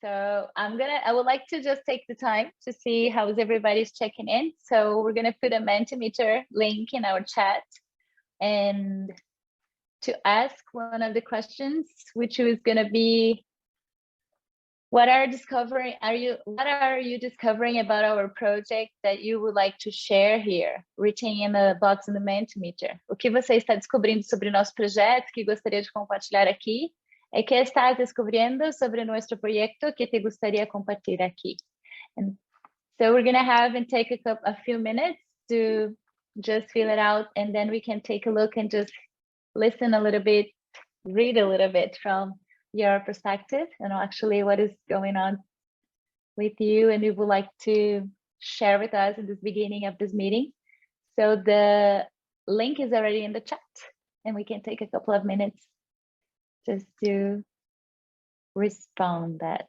So I would like to just take the time to see how everybody's checking in. So we're gonna put a Mentimeter link in our chat and to ask one of the questions, which was gonna be, what are you discovering about our project that you would like to share here? Written in the box in the Mentimeter. O que você está descobrindo sobre o nosso projeto que gostaria de compartilhar aqui? ¿Qué estás descubriendo sobre nuestro proyecto que te gustaría compartir aquí? And so we're gonna have and take a few minutes to just fill it out, and then we can take a look and just listen a little bit, read a little bit from your perspective and actually what is going on with you and you would like to share with us in this beginning of this meeting. So the link is already in the chat and we can take a couple of minutes just to respond that.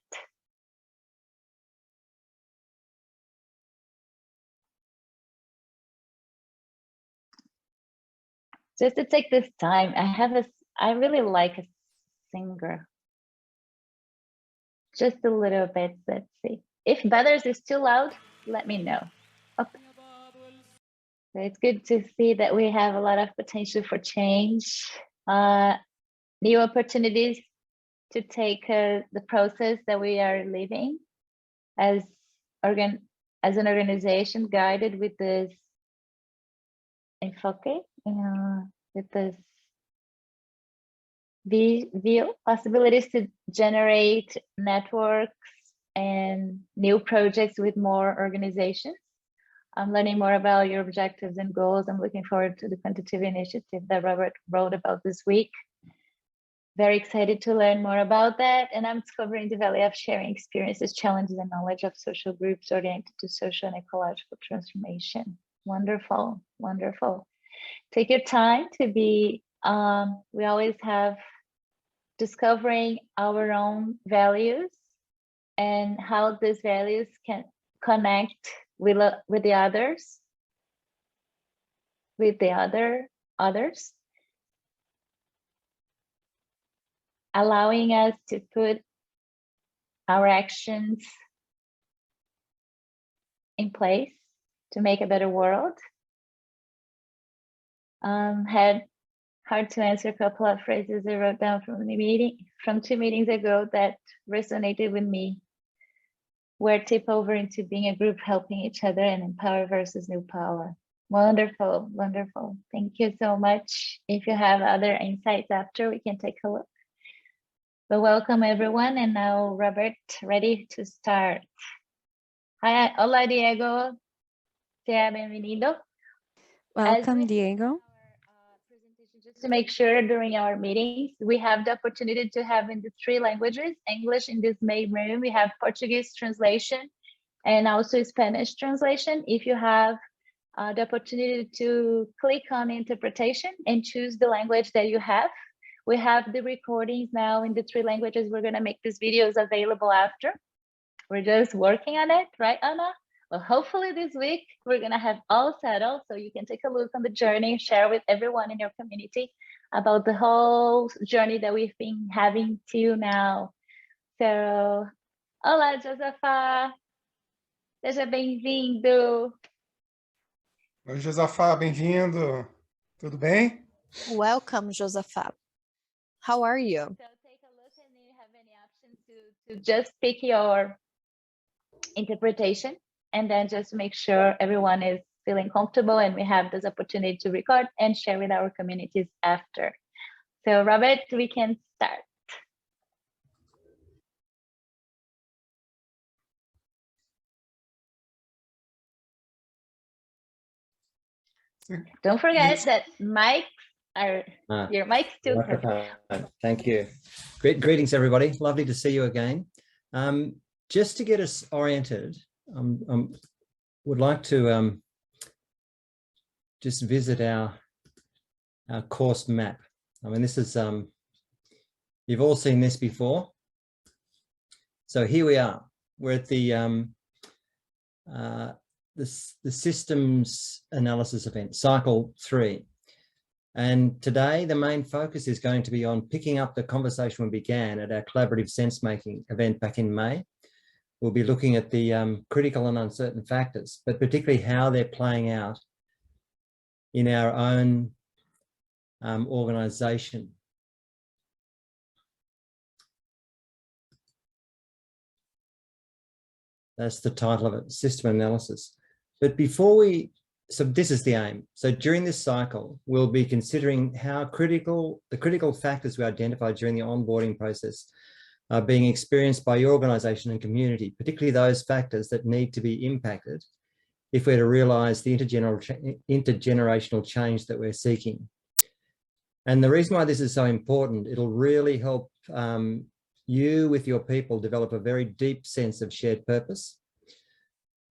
Just to take this time, I really like a singer. Just a little bit, let's see. If Butters is too loud, let me know. Okay. So it's good to see that we have a lot of potential for change, new opportunities to take the process that we are living as an organization guided with this enfoque, with this view, possibilities to generate networks and new projects with more organizations. I'm learning more about your objectives and goals. I'm looking forward to the quantitative initiative that Robert wrote about this week. Very excited to learn more about that. And I'm discovering the value of sharing experiences, challenges, and knowledge of social groups oriented to social and ecological transformation. Wonderful, wonderful. Take your time to be, we always have discovering our own values and how these values can connect with the others, others, allowing us to put our actions in place to make a better world. Had hard to answer a couple of phrases I wrote down from from 2 meetings ago that resonated with me. Where tip over into being a group helping each other and empower versus new power. Wonderful, wonderful. Thank you so much. If you have other insights after, we can take a look. But welcome everyone, and now Robert, ready to start. Hi, hola Diego, sea bienvenido. Welcome, Diego. Just to make sure during our meetings, we have the opportunity to have in the 3 languages, English in this main room, we have Portuguese translation and also Spanish translation. If you have the opportunity to click on interpretation and choose the language that you have, we have the recordings now in the 3 languages. We're gonna make these videos available after. We're just working on it, right, Anna? Well, hopefully this week we're gonna have all settled so you can take a look on the journey, share with everyone in your community about the whole journey that we've been having till now. So, hola, Josafa. Seja bem-vindo. Oi, Josafá, bem-vindo. Tudo bem? Welcome, Josaphat. How are you? So take a look and you have any options to just pick your interpretation. And then just make sure everyone is feeling comfortable and we have this opportunity to record and share with our communities after. So Robert, we can start. Don't forget that mics are, your mic's still. Thank you. Greetings, everybody. Lovely to see you again. Just to get us oriented, would like to just visit our course map. I mean, this is, you've all seen this before. So here we are. We're at the systems analysis event, cycle 3. And today, the main focus is going to be on picking up the conversation we began at our collaborative sense-making event back in May. We'll be looking at the critical and uncertain factors, but particularly how they're playing out in our own organisation. That's the title of it, system analysis. But before so this is the aim. So during this cycle, we'll be considering how the critical factors we identified during the onboarding process are being experienced by your organisation and community, particularly those factors that need to be impacted if we're to realise the intergenerational change that we're seeking. And the reason why this is so important, it'll really help you with your people develop a very deep sense of shared purpose.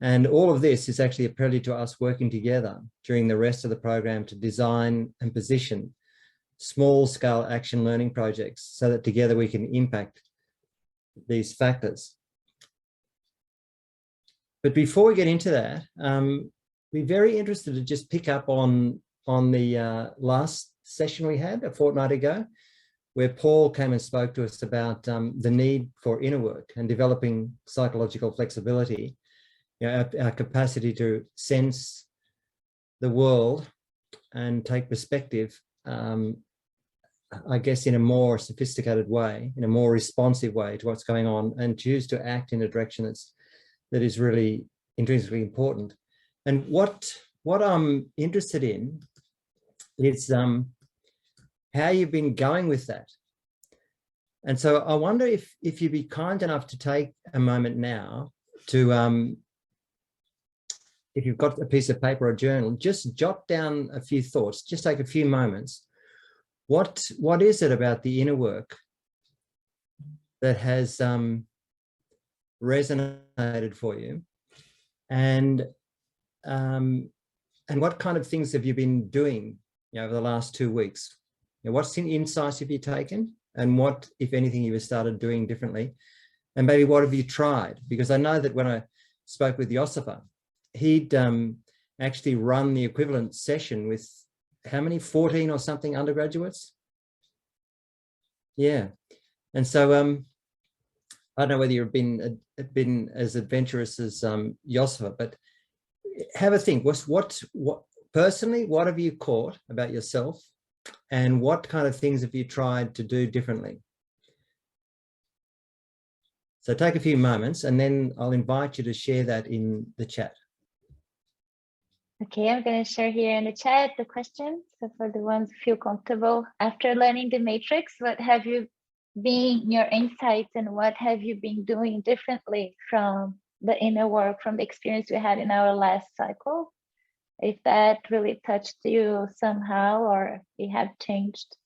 And all of this is actually a prelude to us working together during the rest of the program to design and position small-scale action learning projects so that together we can impact these factors. But before we get into that, we're very interested to just pick up on the last session we had a fortnight ago, where Paul came and spoke to us about the need for inner work and developing psychological flexibility, our capacity to sense the world and take perspective, I guess, in a more sophisticated way, in a more responsive way to what's going on, and choose to act in a direction that is really intrinsically important. And what I'm interested in is how you've been going with that. And so I wonder if you'd be kind enough to take a moment now to, if you've got a piece of paper or a journal, just jot down a few thoughts, just take a few moments. What is it about the inner work that has resonated for you? And what kind of things have you been doing over the last 2 weeks? What insights have you taken? And what, if anything, you have started doing differently? And maybe what have you tried? Because I know that when I spoke with Josipa, he'd actually run the equivalent session with how many, 14 or something undergraduates? Yeah. And so I don't know whether you've been as adventurous as Josipa, but have a think. What personally, what have you caught about yourself? And what kind of things have you tried to do differently? So take a few moments and then I'll invite you to share that in the chat. Okay, I'm going to share here in the chat the questions. So for the ones who feel comfortable, after learning the matrix, what have you been your insights and what have you been doing differently from the inner work, from the experience we had in our last cycle? If that really touched you somehow, or it had changed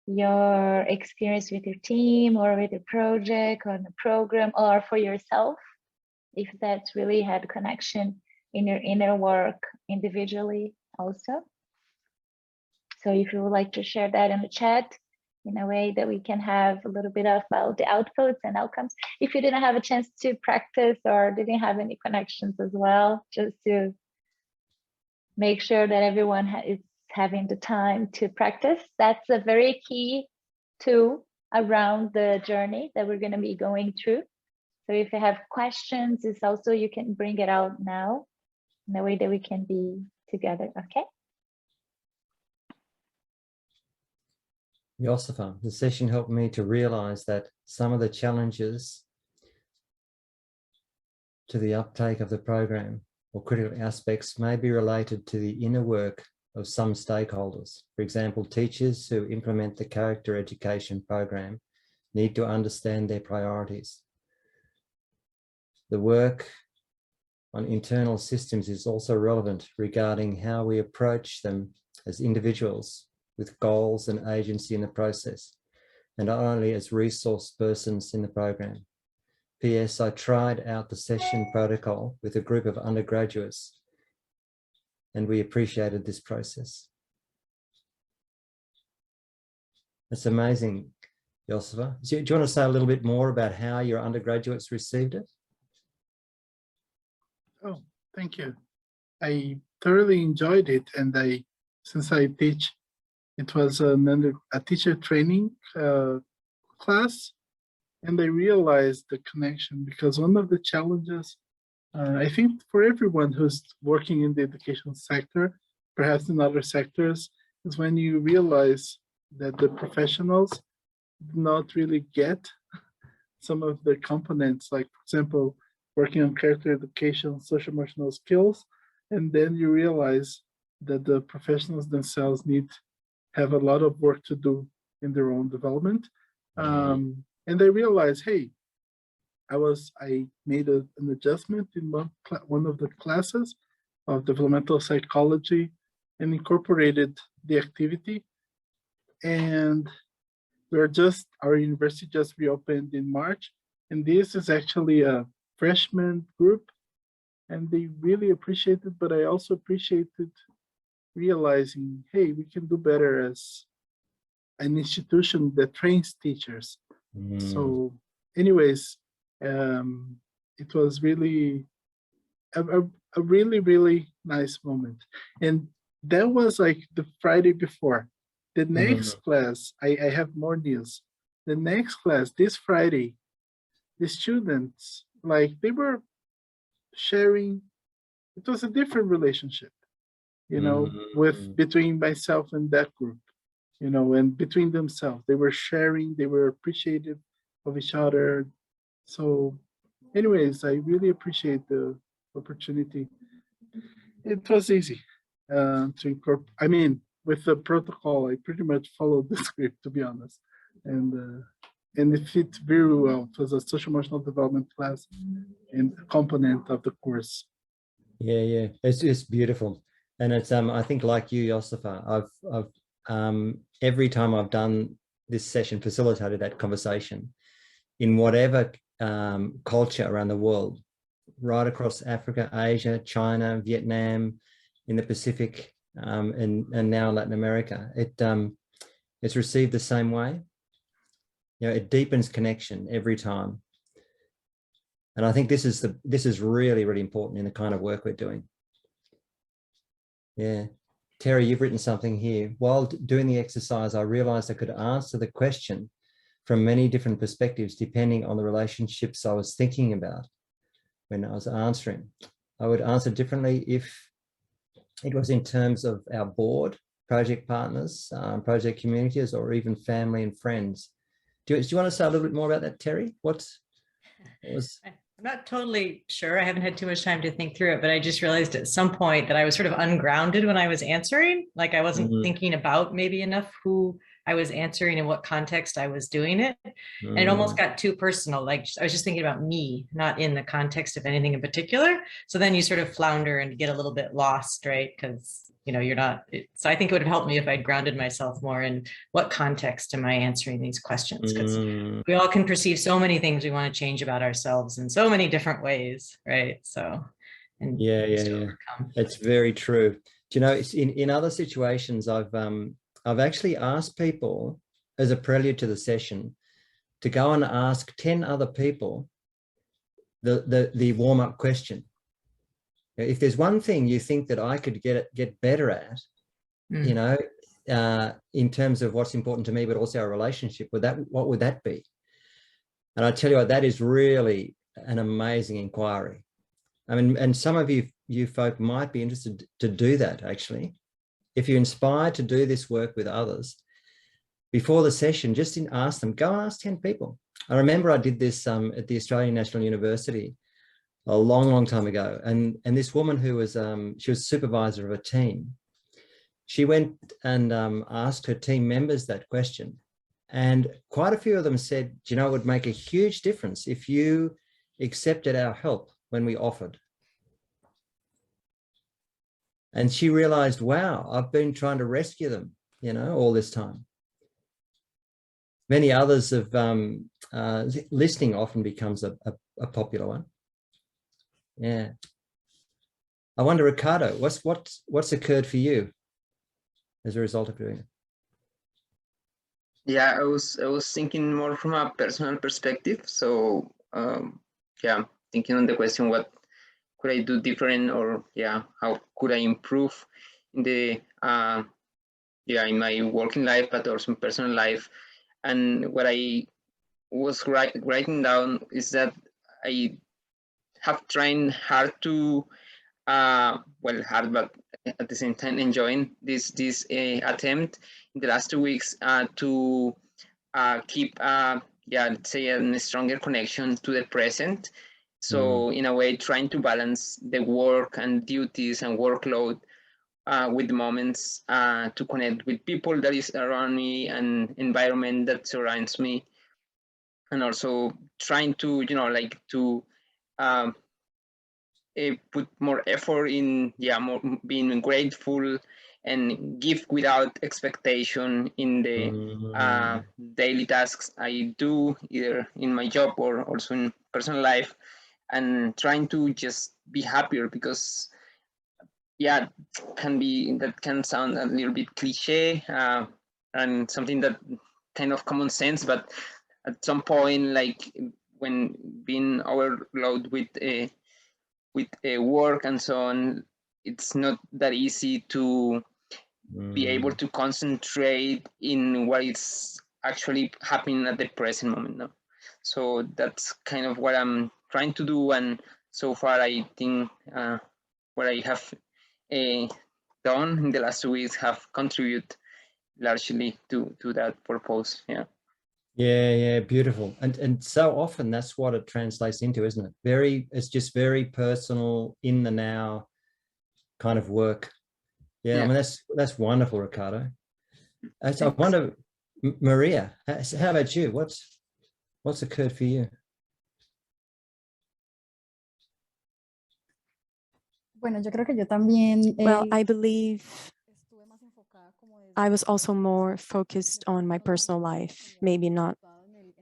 your experience with your team or with the project or the program or for yourself, if that's really had connection in your inner work individually also. So if you would like to share that in the chat in a way that we can have a little bit of the outputs and outcomes. If you didn't have a chance to practice or didn't have any connections as well, just to make sure that everyone is having the time to practice. That's a very key tool around the journey that we're going to be going through. So if you have questions, it's also, you can bring it out now in a way that we can be together, okay? Josipa, the session helped me to realize that some of the challenges to the uptake of the program or critical aspects may be related to the inner work of some stakeholders. For example, teachers who implement the character education program need to understand their priorities. The work on internal systems is also relevant regarding how we approach them as individuals with goals and agency in the process, and not only as resource persons in the program. P.S. I tried out the session protocol with a group of undergraduates and we appreciated this process. It's amazing, Josipa. Do you want to say a little bit more about how your undergraduates received it? Oh, thank you. I thoroughly enjoyed it, and I since I teach. It was a teacher training class, and I realized the connection, because one of the challenges, I think for everyone who's working in the education sector, perhaps in other sectors, is when you realize that the professionals do not really get some of the components, like, for example, working on character education, social emotional skills, and then you realize that the professionals themselves have a lot of work to do in their own development. And I realized, hey, I made an adjustment in one of the classes of developmental psychology and incorporated the activity. And our university just reopened in March, and this is actually a freshman group, and they really appreciate it, but I also appreciated realizing, hey, we can do better as an institution that trains teachers. So anyways, it was really a really, really nice moment. And that was like the Friday before. The next class, I have more news. The next class, this Friday, the students, like, they were sharing, it was a different relationship, you know, between myself and that group, you know, and between themselves. They were sharing, they were appreciative of each other. So anyways, I really appreciate the opportunity. It was easy to incorporate. I mean, with the protocol, I pretty much followed the script, to be honest. And it fit very well. It was a social emotional development class and a component of the course. Yeah, it's beautiful. And it's I think, like you, Josefa, I've every time I've done this session, facilitated that conversation in whatever culture around the world, right across Africa, Asia, China, Vietnam, in the Pacific, and now Latin America. It's received the same way. You know, it deepens connection every time. And I think this is really, really important in the kind of work we're doing. Yeah. Terry, you've written something here. While doing the exercise, I realized I could answer the question from many different perspectives, depending on the relationships I was thinking about when I was answering. I would answer differently if it was in terms of our board, project partners, project communities, or even family and friends. Do you want to say a little bit more about that, Terry? I'm not totally sure. I haven't had too much time to think through it, but I just realized at some point that I was sort of ungrounded when I was answering. Like, I wasn't thinking about maybe enough who I was answering and what context I was doing it. And it almost got too personal. Like, I was just thinking about me, not in the context of anything in particular. So then you sort of flounder and get a little bit lost, right? Because, you know, you're not. So I think it would have helped me if I'd grounded myself more in what context am I answering these questions? Because we all can perceive so many things we want to change about ourselves in so many different ways, right? So, and yeah. It's very true. Do you know, it's in other situations, I've actually asked people as a prelude to the session to go and ask 10 other people the warm-up question. If there's one thing you think that I could get better at, you know, in terms of what's important to me, but also our relationship, what would that be? And I tell you what, that is really an amazing inquiry. I mean, and some of you folk might be interested to do that, actually. If you're inspired to do this work with others, before the session, just ask them, go and ask 10 people. I remember I did this at the Australian National University a long time ago. And this woman who was, she was supervisor of a team. She went and asked her team members that question. And quite a few of them said, you know, it would make a huge difference if you accepted our help when we offered. And she realized, wow, I've been trying to rescue them, you know, all this time. Many others have, listening often becomes a popular one. Yeah. I wonder, Ricardo, what's occurred for you as a result of doing it? Yeah, I was thinking more from a personal perspective. So yeah, thinking on the question, what could I do different, or yeah, how could I improve in the in my working life, but also in personal life. And what I was writing down is that I have tried hard to hard, but at the same time enjoying this attempt in the last 2 weeks to keep let's say a stronger connection to the present. So in a way, trying to balance the work and duties and workload with the moments to connect with people that is around me and environment that surrounds me, and also trying to put more effort in more being grateful and give without expectation in the daily tasks I do, either in my job or also in personal life, and trying to just be happier, because that can sound a little bit cliche and something that kind of common sense, but at some point, like when being overloaded with work and so on, it's not that easy to be able to concentrate in what is actually happening at the present moment now. So that's kind of what I'm trying to do, and so far I think what I have done in the last 2 weeks have contributed largely to that purpose. Yeah, beautiful. And so often that's what it translates into, isn't it? It's just very personal, in the now kind of work. I mean, that's wonderful, Ricardo. So I wonder, Maria, how about you? What's occurred for you? Bueno, yo creo que yo también. Well, I believe I was also more focused on my personal life, maybe not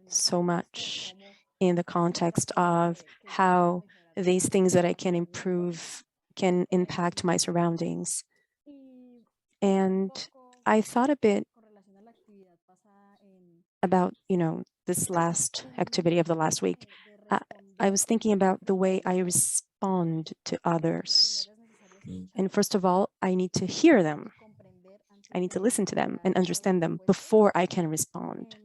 so much in the context of how these things that I can improve can impact my surroundings. And I thought a bit about, this last activity of the last week. I was thinking about the way I respond to others. And first of all, I need to hear them. I need to listen to them and understand them before I can respond.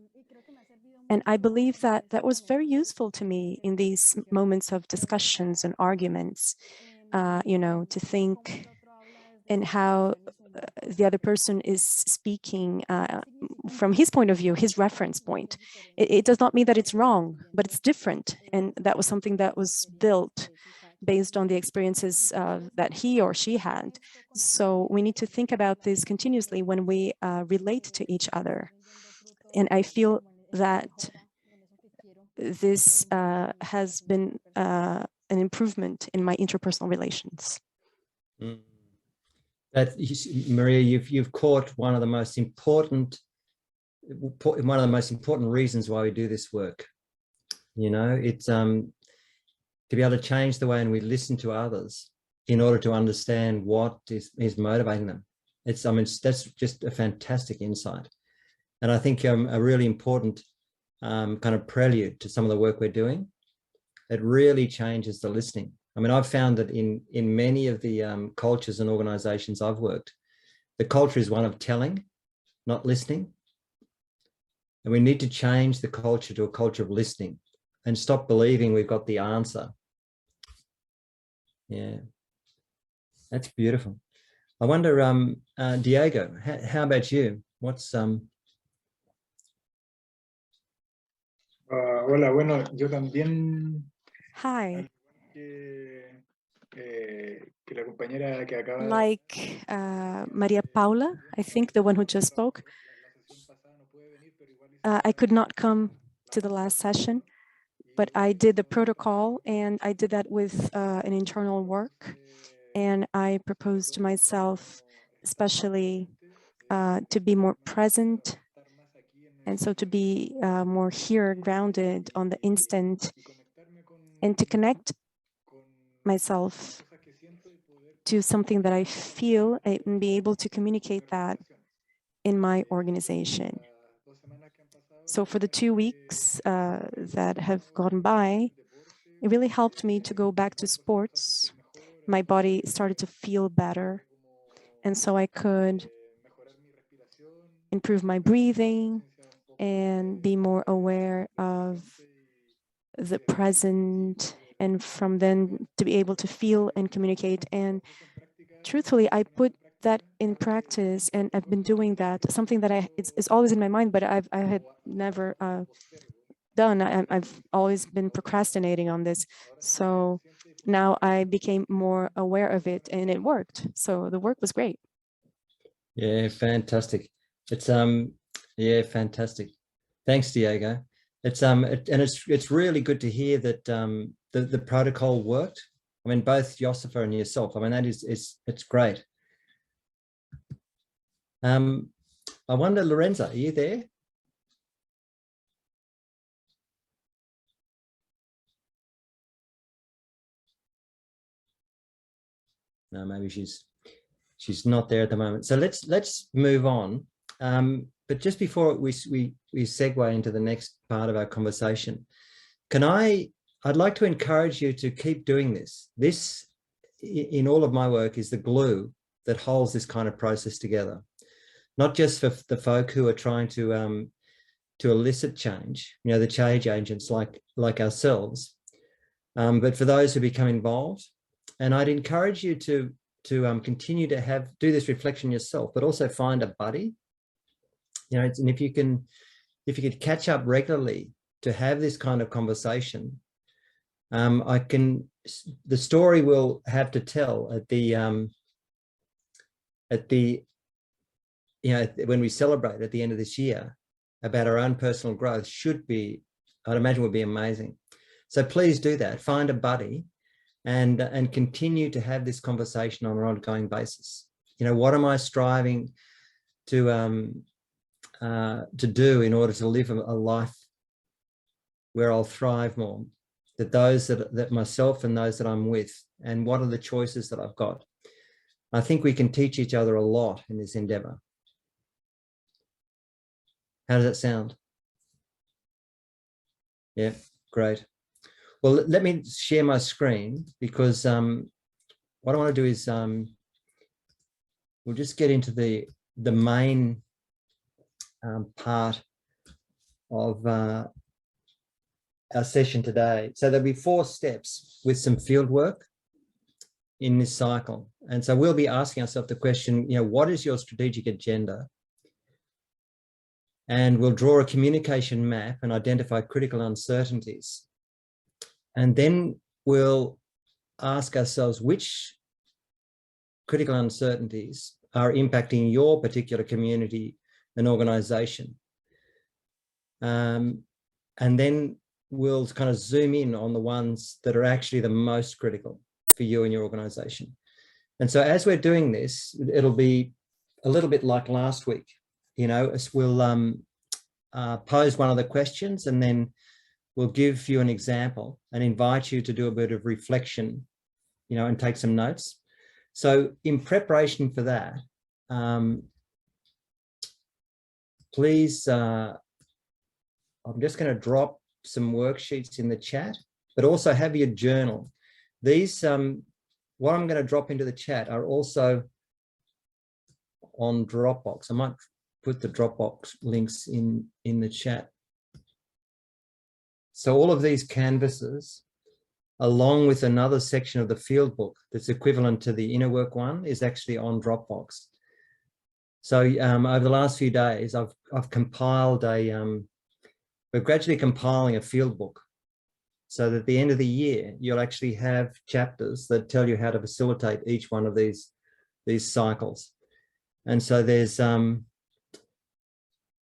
And I believe that that was very useful to me in these moments of discussions and arguments, to think and how the other person is speaking from his point of view, his reference point. It does not mean that it's wrong, but it's different. And that was something that was built based on the experiences that he or she had. So we need to think about this continuously when we relate to each other. And I feel that this has been an improvement in my interpersonal relations. Maria, you've caught one of the most important reasons why we do this work. It's to be able to change the way in we listen to others in order to understand what is motivating them. That's just a fantastic insight. And I think a really important kind of prelude to some of the work we're doing. It really changes the listening. I've found that in many of the cultures and organizations I've worked, the culture is one of telling, not listening. And we need to change the culture to a culture of listening and stop believing we've got the answer. Yeah, that's beautiful. I wonder, Diego, how about you? What's Hola, bueno, yo también. Hi. Que la compañera que acaba. Like Maria Paula, I think the one who just spoke. I could not come to the last session, but I did the protocol, and I did that with an internal work. And I proposed to myself, especially to be more present, and so to be more here, grounded on the instant, and to connect myself to something that I feel and be able to communicate that in my organization. So for the 2 weeks that have gone by, it really helped me to go back to sports. My body started to feel better. And so I could improve my breathing and be more aware of the present, and from then to be able to feel and communicate. And truthfully, I put that in practice, and I've been doing that, something that it's always in my mind, but I had never done. I've always been procrastinating on this. So now I became more aware of it, and it worked. So the work was great. Yeah, fantastic. It's yeah, fantastic. Thanks, Diego. It's and it's really good to hear that the protocol worked. I mean, both Josifa and yourself. I mean, that it's great. I wonder, Lorenza, are you there? No, maybe she's not there at the moment. So let's move on. But just before we segue into the next part of our conversation, I'd like to encourage you to keep doing this. This, in all of my work, is the glue that holds this kind of process together. Not just for the folk who are trying to elicit change, you know, the change agents like ourselves, but for those who become involved. And I'd encourage you to continue to do this reflection yourself, but also find a buddy. You know, and if you could catch up regularly to have this kind of conversation, the story we'll have to tell at the you know, when we celebrate at the end of this year about our own personal growth should be, I'd imagine, would be amazing. So please do that. Find a buddy and continue to have this conversation on an ongoing basis. You know, what am I striving to do in order to live a life where I'll thrive more? That myself and those that I'm with, and what are the choices that I've got? I think we can teach each other a lot in this endeavor. How does that sound? Yeah, great. Well, let me share my screen, because what I want to do is we'll just get into the main part of our session today. So there'll be 4 steps with some field work in this cycle. And so we'll be asking ourselves the question, you know, what is your strategic agenda? And we'll draw a communication map and identify critical uncertainties. And then we'll ask ourselves which critical uncertainties are impacting your particular community and organization. And then we'll kind of zoom in on the ones that are actually the most critical for you and your organization. And so as we're doing this, it'll be a little bit like last week. You know, we'll pose one of the questions, and then we'll give you an example and invite you to do a bit of reflection, you know, and take some notes. So in preparation for that, please, I'm just going to drop some worksheets in the chat, but also have your journal. These, what I'm going to drop into the chat are also on Dropbox. I might put the Dropbox links in the chat. So all of these canvases, along with another section of the field book that's equivalent to the inner work one, is actually on Dropbox. So over the last few days, I've compiled we're gradually compiling a field book, so that at the end of the year, you'll actually have chapters that tell you how to facilitate each one of these cycles. And so there's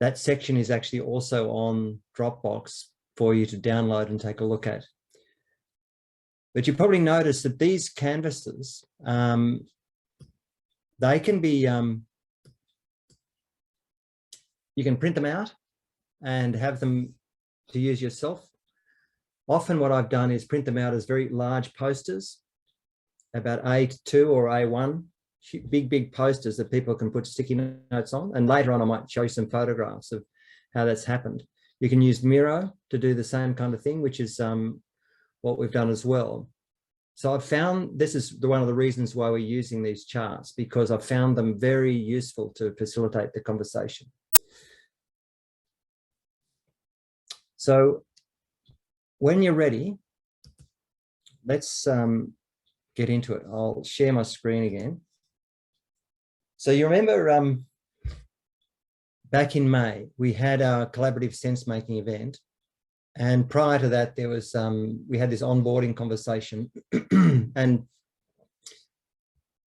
that section is actually also on Dropbox for you to download and take a look at. But you probably notice that these canvases, they can be, you can print them out and have them to use yourself. Often what I've done is print them out as very large posters, about A2 or A1, big posters that people can put sticky notes on. And later on, I might show you some photographs of how that's happened. You can use Miro to do the same kind of thing, which is what we've done as well. So I've found this is one of the reasons why we're using these charts, because I've found them very useful to facilitate the conversation. So when you're ready, let's get into it. I'll share my screen again. So you remember back in May, we had our collaborative sense-making event. And prior to that, there was we had this onboarding conversation and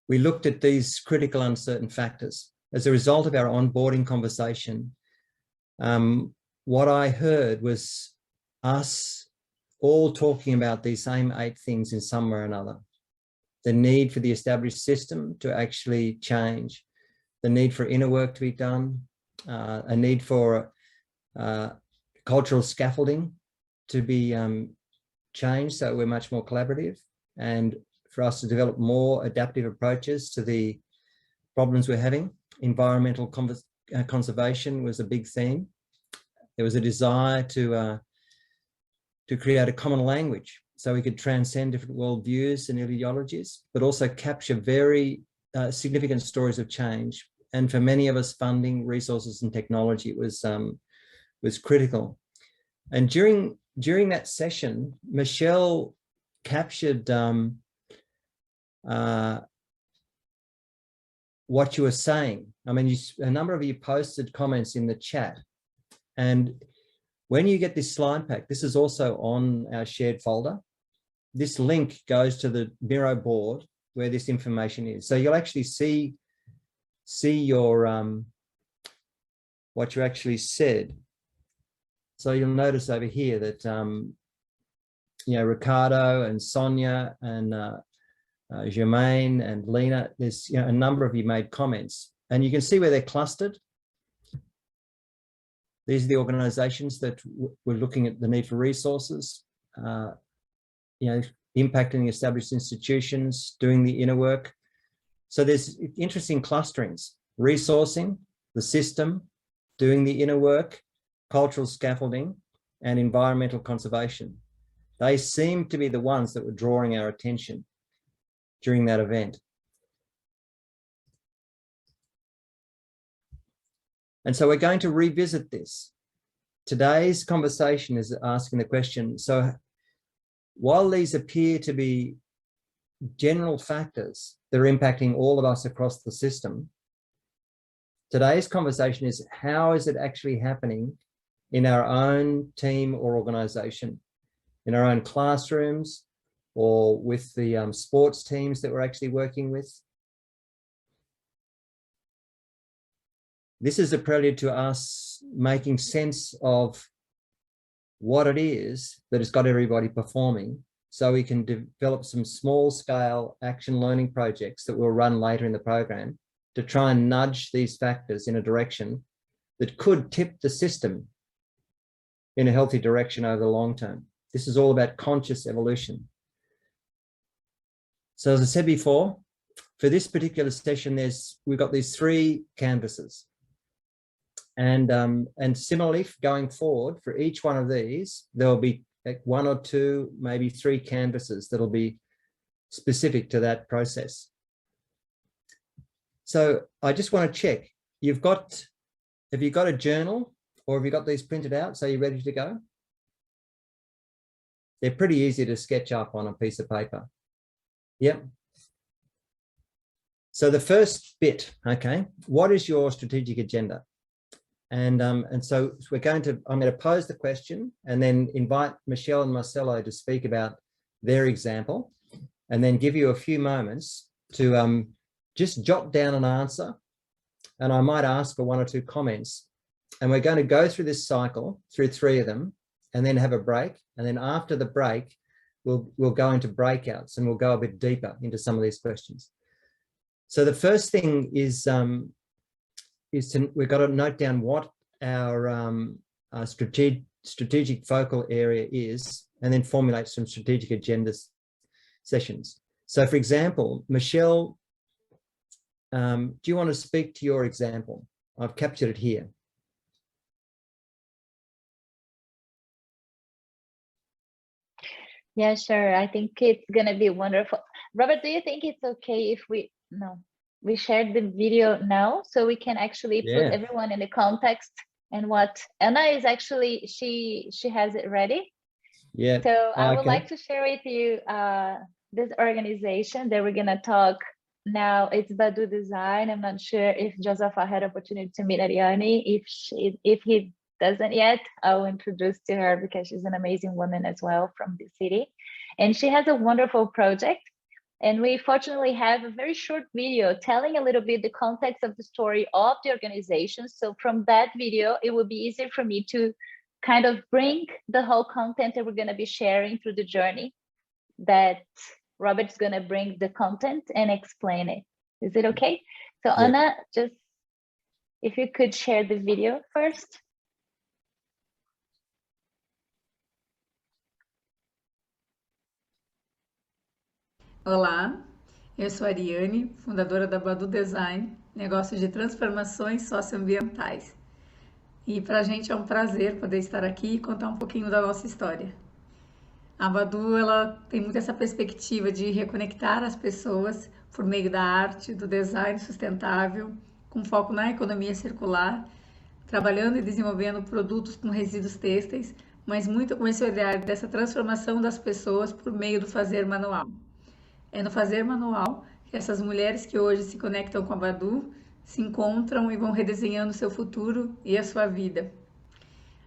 we looked at these critical uncertain factors. As a result of our onboarding conversation, what I heard was us all talking about these same 8 things in some way or another. The need for the established system to actually change, the need for inner work to be done, a need for cultural scaffolding to be changed so we're much more collaborative, and for us to develop more adaptive approaches to the problems we're having. Environmental conservation was a big theme. There was a desire to create a common language so we could transcend different worldviews and ideologies, but also capture very significant stories of change. And for many of us, funding, resources and technology was critical. And during that session, Michelle captured what you were saying. I mean, a number of you posted comments in the chat. And when you get this slide pack, this is also on our shared folder. This link goes to the Miro board where this information is. So you'll actually see your what you actually said. So you'll notice over here that you know, Ricardo and Sonia and Germaine and Lena, there's a number of you made comments, and you can see where they're clustered. These are the organisations that we're looking at the need for resources, impacting established institutions, doing the inner work. So there's interesting clusterings: resourcing, the system, doing the inner work, cultural scaffolding, and environmental conservation. They seem to be the ones that were drawing our attention during that event. And so we're going to revisit this. Today's conversation is asking the question, so while these appear to be general factors that are impacting all of us across the system, today's conversation is, how is it actually happening in our own team or organization, in our own classrooms, or with the sports teams that we're actually working with? This is a prelude to us making sense of what it is that has got everybody performing, so we can develop some small scale action learning projects that we'll run later in the program to try and nudge these factors in a direction that could tip the system in a healthy direction over the long term. This is all about conscious evolution. So as I said before, for this particular session, we've got these 3 canvases. And similarly, going forward, for each one of these, there'll be 1 or 2, maybe 3 canvases that'll be specific to that process. So I just want to check, have you got a journal, or have you got these printed out so you're ready to go? They're pretty easy to sketch up on a piece of paper. Yep. So the first bit, okay, what is your strategic agenda? And so I'm going to pose the question and then invite Michelle and Marcelo to speak about their example, and then give you a few moments to just jot down an answer. And I might ask for 1 or 2 comments. And we're going to go through this cycle through 3 of them, and then have a break. And then after the break, we'll go into breakouts and we'll go a bit deeper into some of these questions. So the first thing is we've got to note down what our strategic focal area is, and then formulate some strategic agenda sessions. So for example, Michelle, do you want to speak to your example? I've captured it here. Yeah, sure. I think it's gonna be wonderful. Robert, do you think it's okay if we shared the video now so we can actually put Yeah. everyone in the context and what Anna is actually she has it ready. Yeah. So I would Okay. like to share with you this organization that we're gonna talk now. It's Badu Design. I'm not sure if Josefa had opportunity to meet Ariane. If he doesn't yet, I'll introduce to her because she's an amazing woman as well from the city. And she has a wonderful project. And we fortunately have a very short video telling a little bit the context of the story of the organization. So from that video, it will be easier for me to kind of bring the whole content that we're going to be sharing through the journey, that Robert's going to bring the content and explain it. Is it okay? So Yeah. Anna, just if you could share the video first. Olá, eu sou a Ariane, fundadora da Badu Design, negócio de transformações socioambientais. E para a gente é um prazer poder estar aqui e contar um pouquinho da nossa história. A Badu, ela tem muito essa perspectiva de reconectar as pessoas por meio da arte, do design sustentável, com foco na economia circular, trabalhando e desenvolvendo produtos com resíduos têxteis, mas muito com esse olhar dessa transformação das pessoas por meio do fazer manual. É no fazer manual que essas mulheres que hoje se conectam com a Badu se encontram e vão redesenhando seu futuro e a sua vida.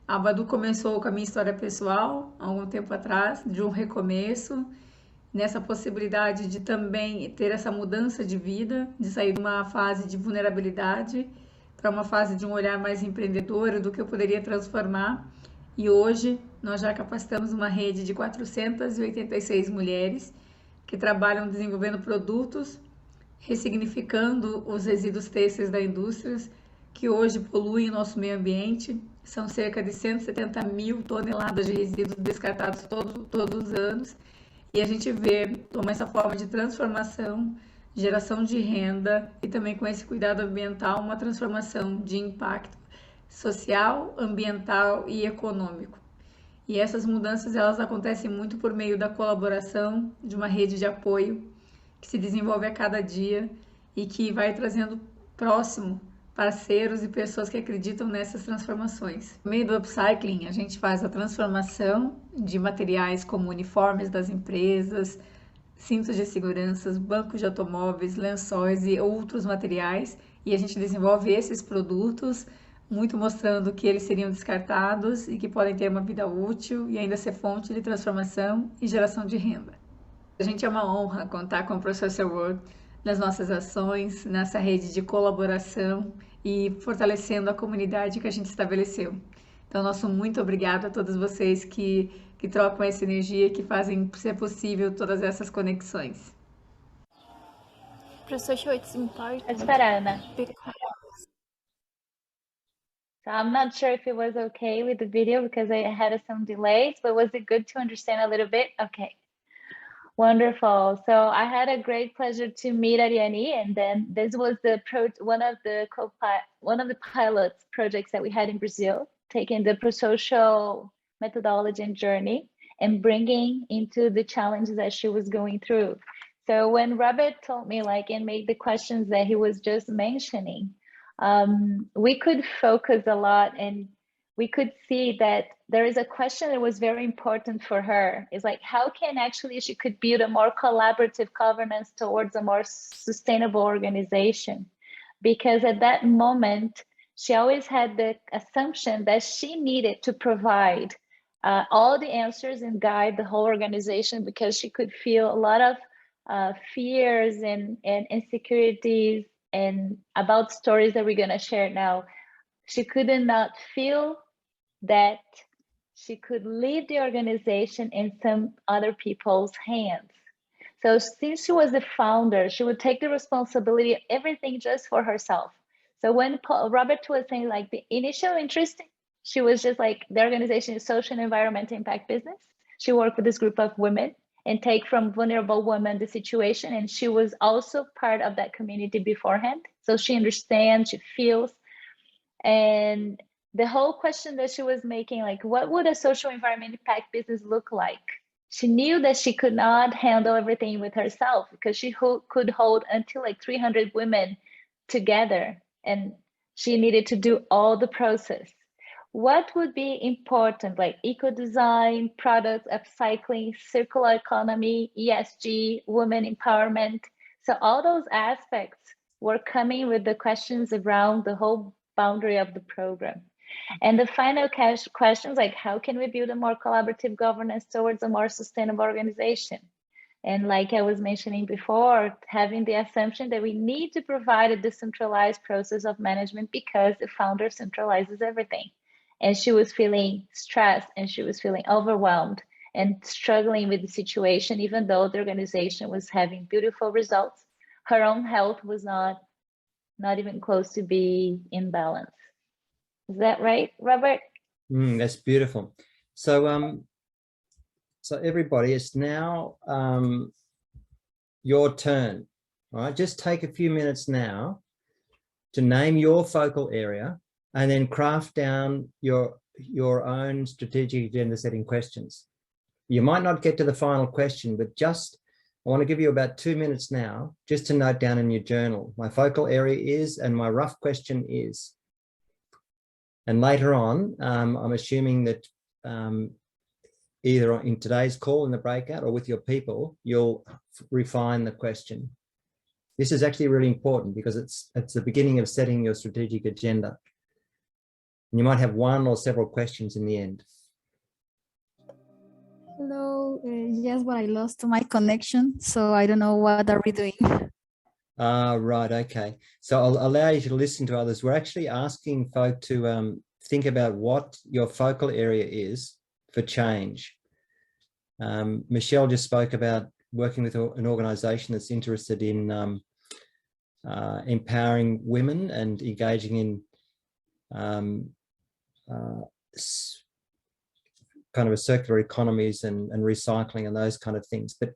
A Badu começou com a minha história pessoal, há algum tempo atrás, de um recomeço, nessa possibilidade de também ter essa mudança de vida, de sair de uma fase de vulnerabilidade para uma fase de um olhar mais empreendedor do que eu poderia transformar. E hoje nós já capacitamos uma rede de 486 mulheres que trabalham desenvolvendo produtos, ressignificando os resíduos têxteis da indústria, que hoje poluem o nosso meio ambiente. São cerca de 170 mil toneladas de resíduos descartados todos os anos. E a gente vê como essa forma de transformação, geração de renda e também com esse cuidado ambiental, uma transformação de impacto social, ambiental e econômico. E essas mudanças, elas acontecem muito por meio da colaboração de uma rede de apoio que se desenvolve a cada dia e que vai trazendo próximo parceiros e pessoas que acreditam nessas transformações. No meio do upcycling, a gente faz a transformação de materiais como uniformes das empresas, cintos de segurança, bancos de automóveis, lençóis e outros materiais, e a gente desenvolve esses produtos muito mostrando que eles seriam descartados e que podem ter uma vida útil e ainda ser fonte de transformação e geração de renda. A gente é uma honra contar com o Processor World nas nossas ações, nessa rede de colaboração e fortalecendo a comunidade que a gente estabeleceu. Então, nosso muito obrigado a todos vocês que trocam essa energia, que fazem ser possível todas essas conexões. Let's start, Anna. So I'm not sure if it was okay with the video because I had some delays, but was it good to understand a little bit? Okay, wonderful. So I had a great pleasure to meet Ariane, and then this was one of the pilot projects that we had in Brazil, taking the prosocial methodology and journey and bringing into the challenges that she was going through. So when Robert told me and made the questions that he was just mentioning, we could focus a lot and we could see that there is a question that was very important for her. It's how can actually she could build a more collaborative governance towards a more sustainable organization? Because at that moment, she always had the assumption that she needed to provide all the answers and guide the whole organization because she could feel a lot of fears and insecurities and about stories that we're going to share now. She could not feel that she could leave the organization in some other people's hands. So since she was the founder, she would take the responsibility of everything just for herself. So when Robert was saying the initial interest, she was just the organization is social and environmental impact business. She worked with this group of women and take from vulnerable women the situation. And she was also part of that community beforehand. So she understands, she feels. And the whole question that she was making, what would a social environment impact business look like? she knew that she could not handle everything with herself because she could hold until like 300 women together, and she needed to do all the process. What would be important, like eco-design, product upcycling, circular economy, ESG, women empowerment? So all those aspects were coming with the questions around the whole boundary of the program. And the final questions, like how can we build a more collaborative governance towards a more sustainable organization? And like I was mentioning before, having the assumption that we need to provide a decentralized process of management because the founder centralizes everything. And she was feeling stressed and she was feeling overwhelmed and struggling with the situation, even though the organization was having beautiful results. Her own health was not even close to be in balance. Is that right, Robert? That's beautiful. So, so everybody, it's now your turn. All right, just take a few minutes now to name your focal area and then craft down your own strategic agenda setting questions. You might not get to the final question, but just, I want to give you about 2 minutes now just to note down in your journal, my focal area is, and my rough question is. And later on, I'm assuming that either in today's call in the breakout or with your people, you'll refine the question. This is actually really important because it's the beginning of setting your strategic agenda. And you might have one or several questions in the end. Hello, yes, but I lost my connection, so I don't know what are we doing. Right, okay. So I'll allow you to listen to others. We're actually asking folk to think about what your focal area is for change. Michelle just spoke about working with an organisation that's interested in empowering women and engaging in kind of a circular economies and recycling and those kind of things. But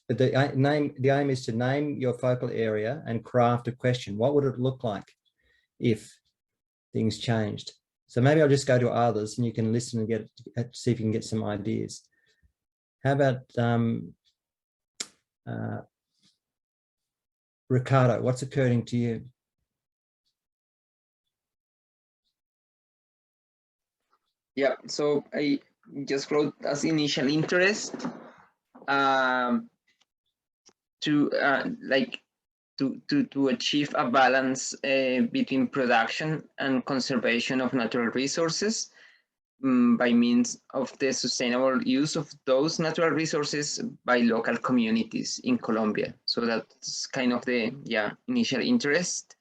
the aim is to name your focal area and craft a question. What would it look like if things changed? So maybe I'll just go to others and you can listen and see if you can get some ideas. How about Ricardo, what's occurring to you? Yeah, so I just wrote as initial interest to achieve a balance between production and conservation of natural resources by means of the sustainable use of those natural resources by local communities in Colombia. So that's kind of the initial interest.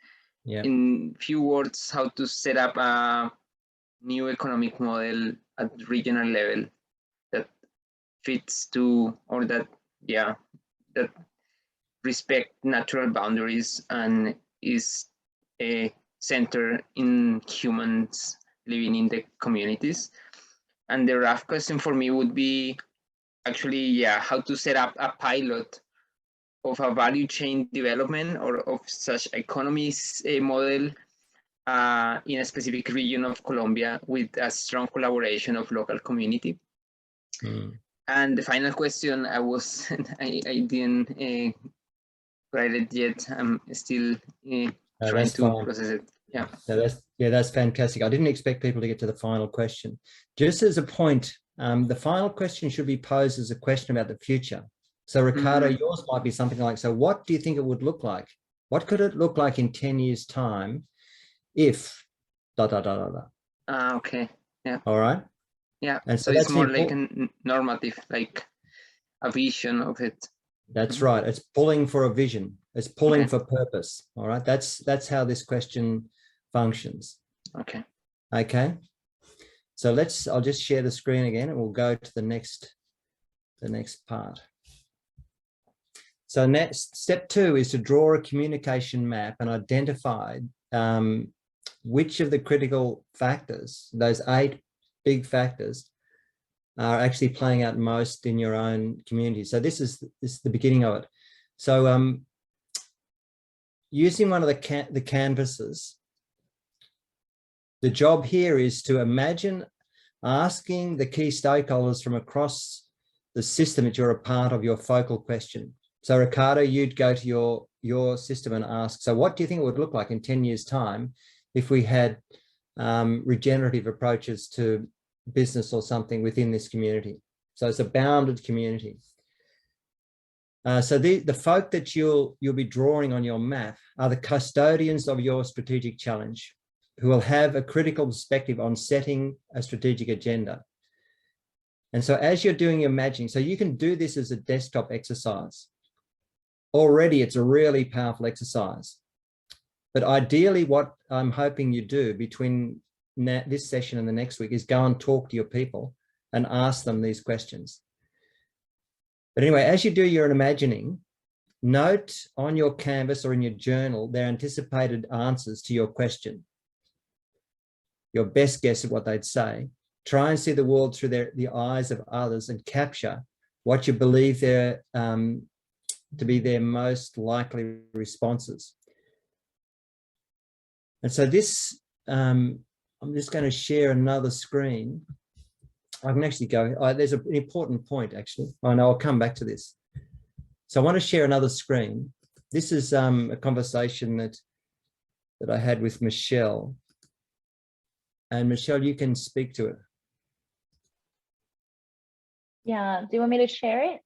Yeah. In few words, how to set up a new economic model at regional level that fits to, or that respect natural boundaries and is centered in humans living in the communities. And the rough question for me would be actually, how to set up a pilot of a value chain development or of such economies model in a specific region of Colombia with a strong collaboration of local community. And the final question, I didn't write it yet. I'm still trying to process it. Yeah. So that's fantastic. I didn't expect people to get to the final question. Just as a point, the final question should be posed as a question about the future. So Ricardo, yours might be something like, so what do you think it would look like? What could it look like in 10 years' time if ... Okay. Yeah. All right. Yeah. And so it's more like a normative, like a vision of it. That's right. It's pulling for a vision. It's pulling for purpose. All right. That's how this question functions. Okay. Okay. So I'll just share the screen again and we'll go to the next part. So next, step 2 is to draw a communication map and identify which of the critical factors, those 8 big factors, are actually playing out most in your own community. So this is the beginning of it. So using one of the canvases, the job here is to imagine asking the key stakeholders from across the system that you're a part of, your focal question. So Ricardo, you'd go to your system and ask, so what do you think it would look like in 10 years' time if we had regenerative approaches to business or something within this community? So it's a bounded community. So the folk that you'll be drawing on your map are the custodians of your strategic challenge, who will have a critical perspective on setting a strategic agenda. And so as you're doing your matching, so you can do this as a desktop exercise. Already it's a really powerful exercise. But ideally what I'm hoping you do between this session and the next week is go and talk to your people and ask them these questions. But anyway, as you do your imagining, note on your canvas or in your journal their anticipated answers to your question. Your best guess at what they'd say. Try and see the world through the eyes of others and capture what you believe to be their most likely responses. And so this, I'm just going to share another screen. I can actually go, there's an important point actually. I know I'll come back to this. So I want to share another screen. This is a conversation that I had with Michelle. And Michelle, you can speak to it. Yeah, do you want me to share it?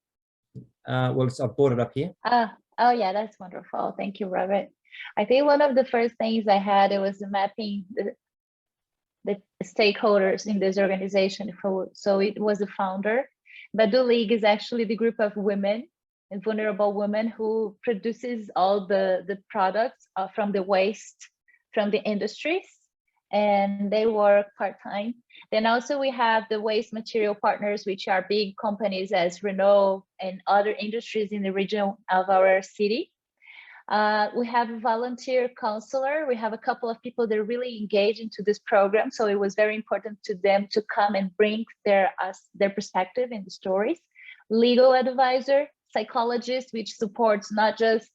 Well, I've brought it up here. Oh yeah, that's wonderful. Thank you, Robert. I think one of the first things I had, it was mapping the stakeholders in this organization. So it was the founder. Badu League is actually the group of women and vulnerable women who produces all the products from the waste from the industries, and they work part-time. Then also we have the waste material partners, which are big companies as Renault and other industries in the region of our city. We have a volunteer counselor. We have a couple of people that are really engaged into this program. So it was very important to them to come and bring their perspective in the stories. Legal advisor, psychologist, which supports not just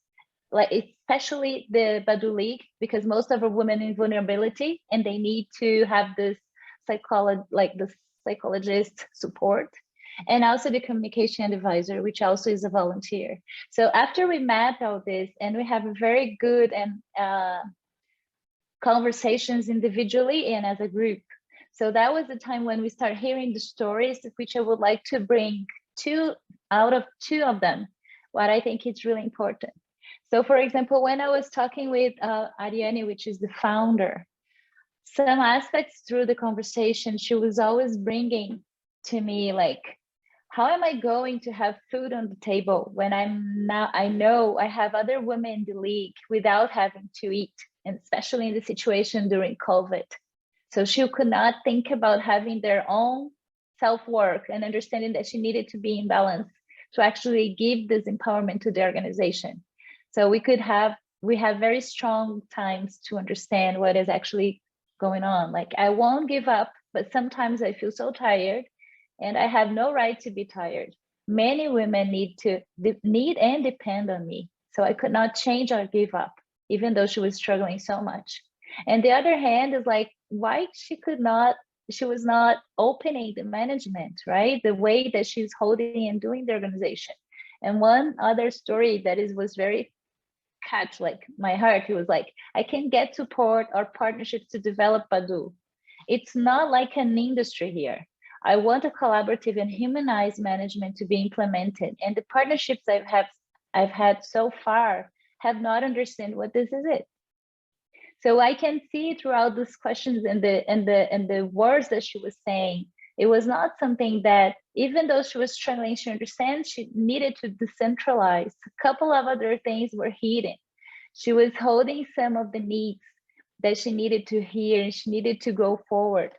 especially the Badu League, because most of our women in vulnerability, and they need to have this psychologist support. And also the communication advisor, which also is a volunteer. So after we mapped all this, and we have a very good and conversations individually and as a group. So that was the time when we start hearing the stories, which I would like to bring two of them, what I think is really important. So for example, when I was talking with Ariane, which is the founder, some aspects through the conversation, she was always bringing to me like, how am I going to have food on the table when I know I have other women in the league without having to eat, and especially in the situation during COVID. So she could not think about having their own self-work and understanding that she needed to be in balance to actually give this empowerment to the organization. So we have very strong times to understand what is actually going on. Like, I won't give up, but sometimes I feel so tired and I have no right to be tired. Many women need and depend on me. So I could not change or give up, even though she was struggling so much. And the other hand is like, why she was not opening the management, right? The way that she's holding and doing the organization. And one other story that was very catch like my heart, it was like, I can get support or partnerships to develop Badu. It's not like an industry here. I want a collaborative and humanized management to be implemented. And the partnerships I've had so far have not understood what this is it. So I can see throughout these questions and the words that she was saying, it was not something that, even though she was struggling, she understands she needed to decentralize. A couple of other things were hidden. She was holding some of the needs that she needed to hear, and she needed to go forward.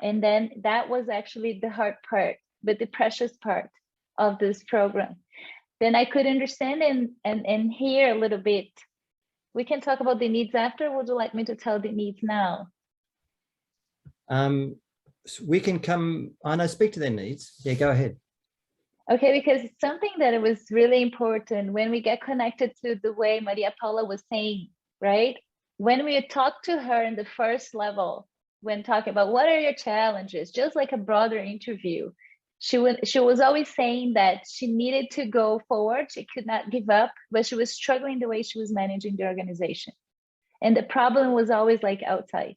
And then that was actually the hard part, but the precious part of this program. Then I could understand and hear a little bit. We can talk about the needs after. Would you like me to tell the needs now? We can come, Anna, speak to their needs. Yeah, go ahead. Okay, because something that was really important when we get connected to the way Maria Paula was saying, right? When we talked to her in the first level, when talking about what are your challenges, just like a broader interview, She was always saying that she needed to go forward. She could not give up, but she was struggling the way she was managing the organization. And the problem was always like outside.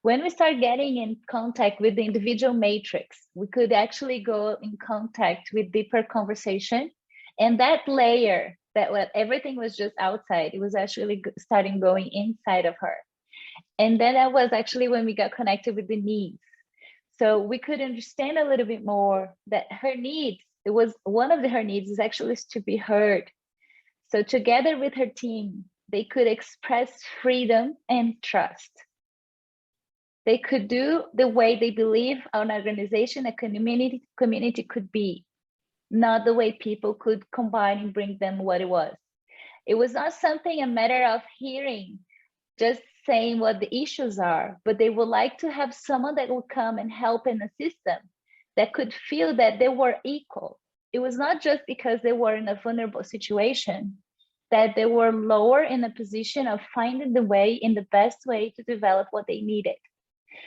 When we start getting in contact with the individual matrix, we could actually go in contact with deeper conversation. And that layer, that everything was just outside, it was actually starting going inside of her. And then that was actually when we got connected with the needs. So we could understand a little bit more that her needs, it was one of her needs is actually to be heard. So together with her team, they could express freedom and trust. They could do the way they believe an organization, a community could be, not the way people could combine and bring them what it was. It was not something a matter of hearing, just saying what the issues are, but they would like to have someone that would come and help and assist them, that could feel that they were equal. It was not just because they were in a vulnerable situation, that they were lower in a position of finding the way in the best way to develop what they needed.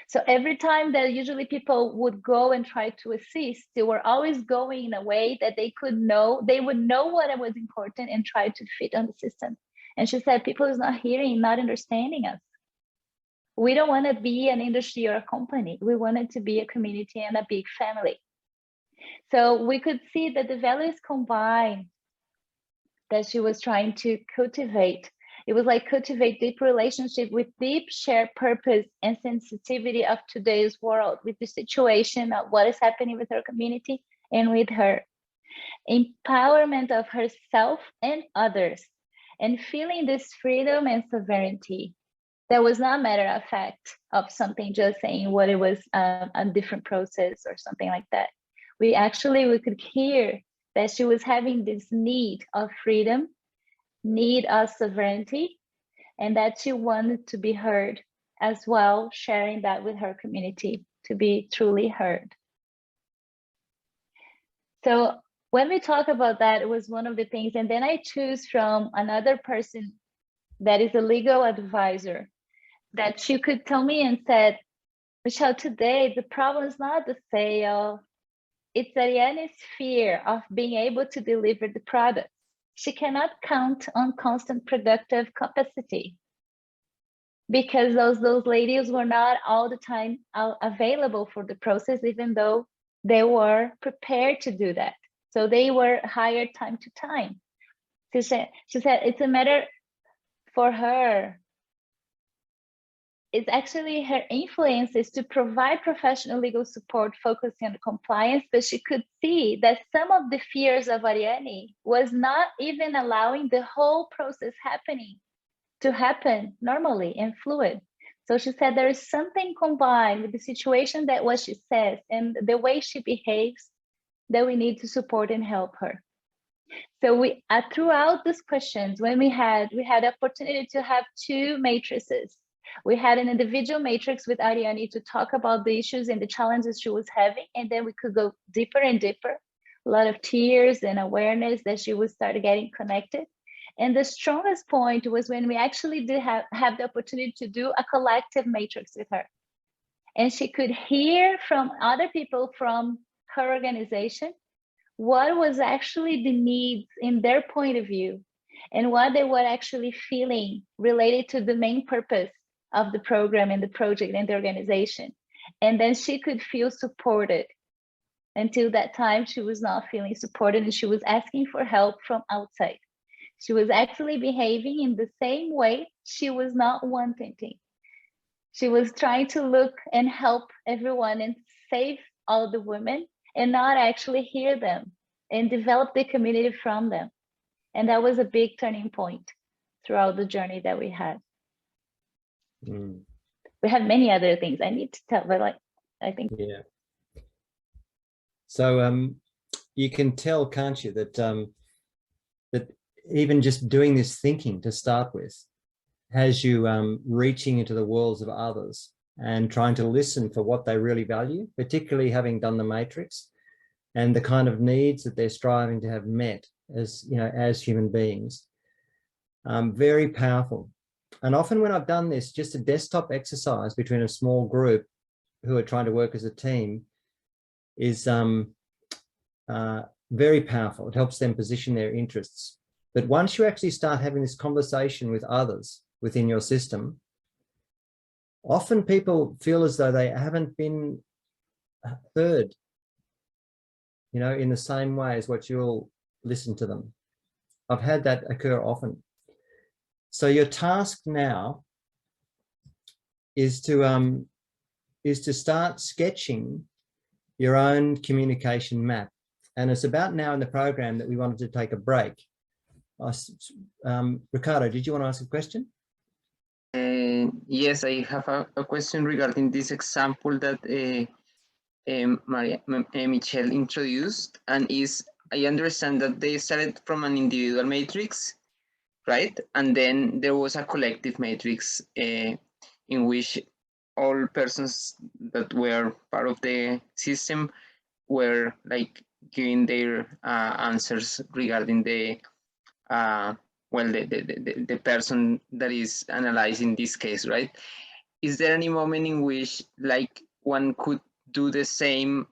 So every time that usually people would go and try to assist, they were always going in a way that they would know what was important and try to fit on the system. And she said, people is not hearing, not understanding us. We don't want to be an industry or a company. We want it to be a community and a big family. So we could see that the values combined that she was trying to cultivate. It was like cultivate deep relationship with deep shared purpose and sensitivity of today's world, with the situation of what is happening with her community and with her. Empowerment of herself and others, and feeling this freedom and sovereignty. That was not a matter of fact of something just saying what it was a different process or something like that. We could hear that she was having this need of freedom, need of sovereignty, and that she wanted to be heard as well, sharing that with her community to be truly heard. So when we talk about that, it was one of the things, and then I choose from another person that is a legal advisor that she could tell me and said, Michelle, today the problem is not the sale, it's Ariane's fear of being able to deliver the product. She cannot count on constant productive capacity because those ladies were not all the time available for the process, even though they were prepared to do that. So they were hired time to time. She said it's a matter for her. It's actually her influence is to provide professional legal support focusing on compliance, but she could see that some of the fears of Ariane was not even allowing the whole process to happen normally and fluid. So she said there is something combined with the situation that what she says and the way she behaves that we need to support and help her. So we throughout these questions, when we had opportunity to have two matrices. We had an individual matrix with Ariane to talk about the issues and the challenges she was having, and then we could go deeper and deeper. A lot of tears and awareness that she would start getting connected. And the strongest point was when we actually did have the opportunity to do a collective matrix with her. And she could hear from other people from her organization what was actually the needs in their point of view and what they were actually feeling related to the main purpose of the program and the project and the organization. And then she could feel supported. Until that time, she was not feeling supported and she was asking for help from outside. She was actually behaving in the same way she was not wanting to. She was trying to look and help everyone and save all the women and not actually hear them and develop the community from them. And that was a big turning point throughout the journey that we had. We have many other things I need to tell, but I think. Yeah. So you can tell, can't you, that that even just doing this thinking to start with has you reaching into the worlds of others and trying to listen for what they really value, particularly having done the matrix and the kind of needs that they're striving to have met as, you know, as human beings. Very powerful. And often when I've done this, just a desktop exercise between a small group who are trying to work as a team is very powerful. It helps them position their interests. But once you actually start having this conversation with others within your system, often people feel as though they haven't been heard, you know, in the same way as what you'll listen to them. I've had that occur often. So your task now is to start sketching your own communication map. And it's about now in the program that we wanted to take a break. Ricardo, did you want to ask a question? Yes, I have a question regarding this example that Michelle introduced, and I understand that they started from an individual matrix, right? And then there was a collective matrix in which all persons that were part of the system were like giving their answers regarding the the person that is analyzing this case, right? Is there any moment in which like one could do the same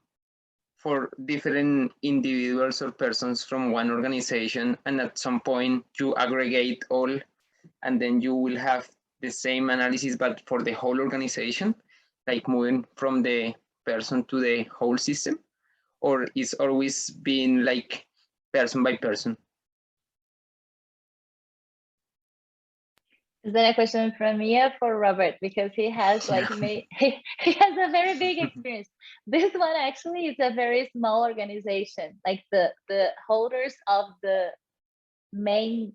for different individuals or persons from one organization, and at some point you aggregate all, and then you will have the same analysis but for the whole organization, like moving from the person to the whole system? Or is always being like person by person? Is that a question from me or for Robert? Because he has like he has a very big experience. This one actually is a very small organization. Like the holders of the main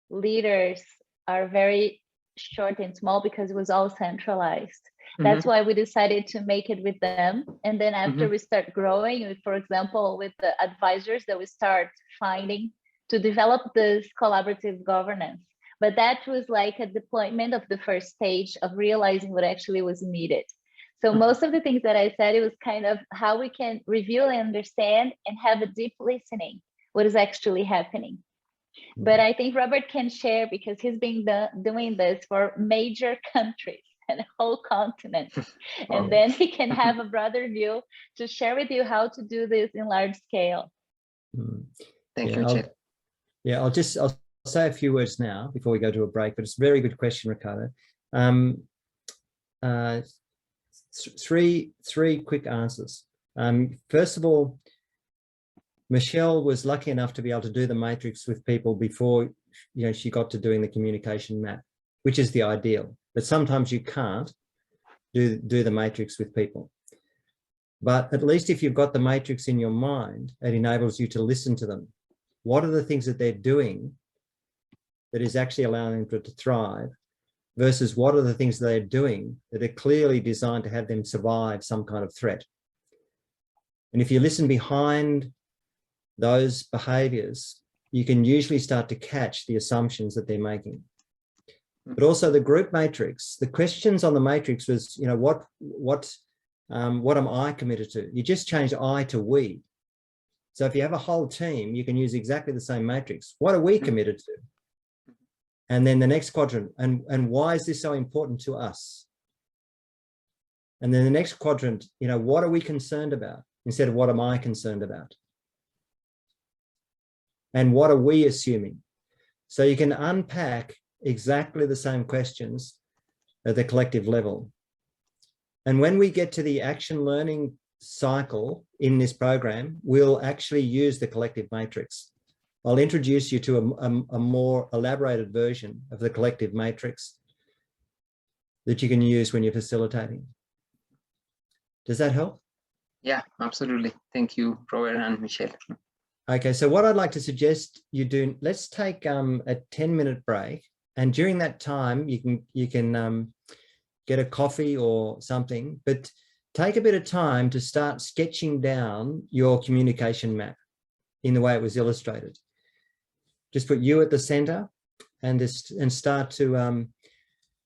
leaders are very short and small because it was all centralized. That's why we decided to make it with them. And then after we start growing, for example, with the advisors that we start finding to develop this collaborative governance. But that was like a deployment of the first stage of realizing what actually was needed. So most of the things that I said, it was kind of how we can review and understand and have a deep listening, what is actually happening. But I think Robert can share because he's been doing this for major countries and a whole continent. And then he can have a broader view to share with you how to do this in large scale. Thank you, Chair. I'll say a few words now before we go to a break, but it's a very good question, Ricardo. Three quick answers. First of all, Michelle was lucky enough to be able to do the matrix with people before she got to doing the communication map, which is the ideal. But sometimes you can't do the matrix with people. But at least if you've got the matrix in your mind, it enables you to listen to them. What are the things that they're doing that is actually allowing them to thrive versus what are the things they're doing that are clearly designed to have them survive some kind of threat? And if you listen behind those behaviors, you can usually start to catch the assumptions that they're making. But also the group matrix, the questions on the matrix was, what am I committed to? You just change I to we. So if you have a whole team, you can use exactly the same matrix. What are we committed to? And then the next quadrant, and why is this so important to us? And then the next quadrant, what are we concerned about instead of what am I concerned about? And what are we assuming? So you can unpack exactly the same questions at the collective level. And when we get to the action learning cycle in this program, we'll actually use the collective matrix. I'll introduce you to a more elaborated version of the collective matrix that you can use when you're facilitating. Does that help? Yeah, absolutely. Thank you, Robert and Michelle. Okay, so what I'd like to suggest you do, let's take a 10-minute break. And during that time, you can get a coffee or something, but take a bit of time to start sketching down your communication map in the way it was illustrated. Just put you at the center and start to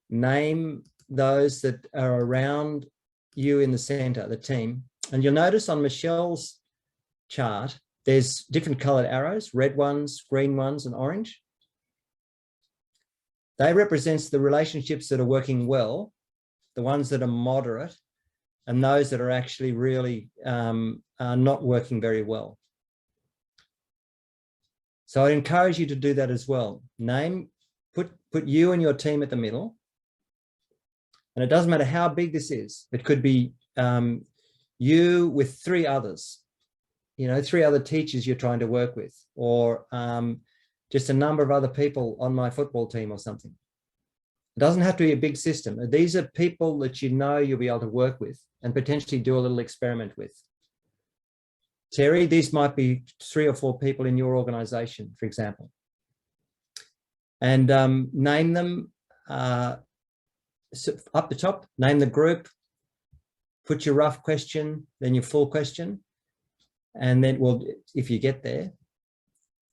name those that are around you in the center, the team. And you'll notice on Michelle's chart, there's different colored arrows, red ones, green ones, and orange. They represent the relationships that are working well, the ones that are moderate, and those that are actually really are not working very well. So I'd encourage you to do that as well. Put you and your team at the middle. And it doesn't matter how big this is. It could be you with 3 others, 3 other teachers you're trying to work with, or just a number of other people on my football team or something. It doesn't have to be a big system. These are people that you'll be able to work with and potentially do a little experiment with. Terry, these might be 3 or 4 people in your organization, for example. And name them up the top, name the group, put your rough question, then your full question. And then, well, if you get there,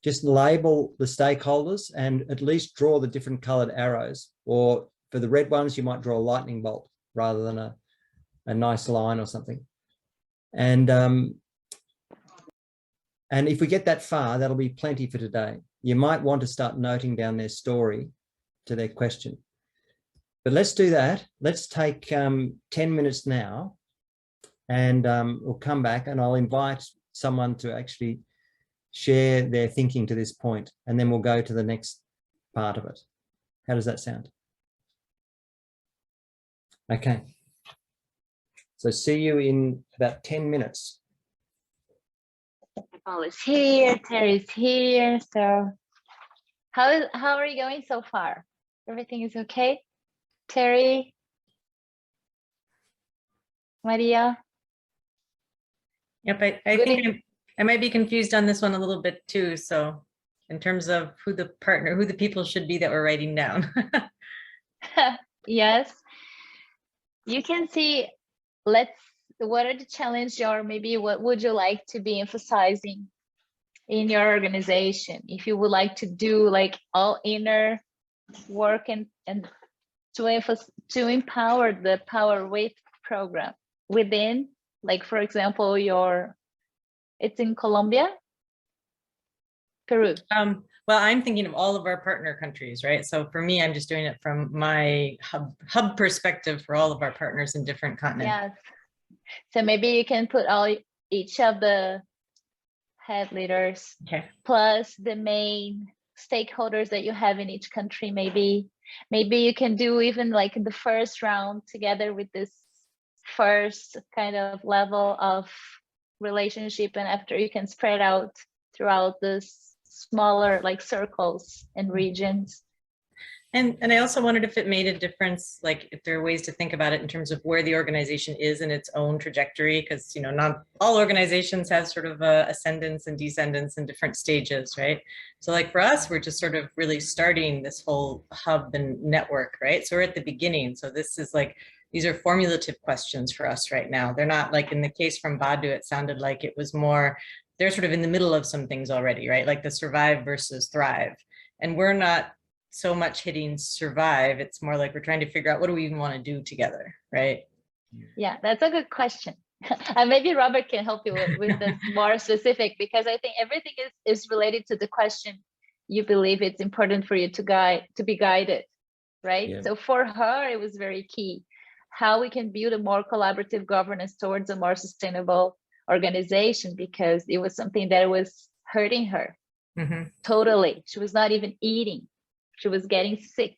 just label the stakeholders and at least draw the different colored arrows. Or for the red ones, you might draw a lightning bolt rather than a nice line or something. And if we get that far, that'll be plenty for today. You might want to start noting down their story to their question. But let's do that. Let's take 10 minutes now, and we'll come back and I'll invite someone to actually share their thinking to this point, and then we'll go to the next part of it. How does that sound? Okay. So see you in about 10 minutes. Paul is here, Terry's here. So how are you going so far? Everything is okay? Terry? Maria? Yep, I think I might be confused on this one a little bit too. So in terms of who the people should be that we're writing down. Yes. You can see, what are the challenges, or maybe what would you like to be emphasizing in your organization? If you would like to do like all inner work and to empower the Power Wave program within, like, for example, it's in Colombia, Peru. Well, I'm thinking of all of our partner countries, right? So for me, I'm just doing it from my hub perspective for all of our partners in different continents. Yes. So maybe you can put each of the head leaders, plus the main stakeholders that you have in each country. Maybe you can do even like the first round together with this first kind of level of relationship, and after you can spread out throughout this smaller like circles and regions. And I also wondered if it made a difference, like if there are ways to think about it in terms of where the organization is in its own trajectory, because not all organizations have sort of ascendance and descendants in different stages, right? So like for us, we're just sort of really starting this whole hub and network, right? So we're at the beginning. So this is like, these are formulative questions for us right now. They're not like in the case from Badu, it sounded like it was more, they're sort of in the middle of some things already, right? Like the survive versus thrive. And we're not so much hitting survive. It's more like we're trying to figure out what do we even want to do together, right? Yeah, that's a good question. And maybe Robert can help you with this more specific, because I think everything is related to the question you believe it's important for you to be guided, right? Yeah. So for her, it was very key how we can build a more collaborative governance towards a more sustainable organization, because it was something that was hurting her. Totally. She was not even eating. She was getting sick.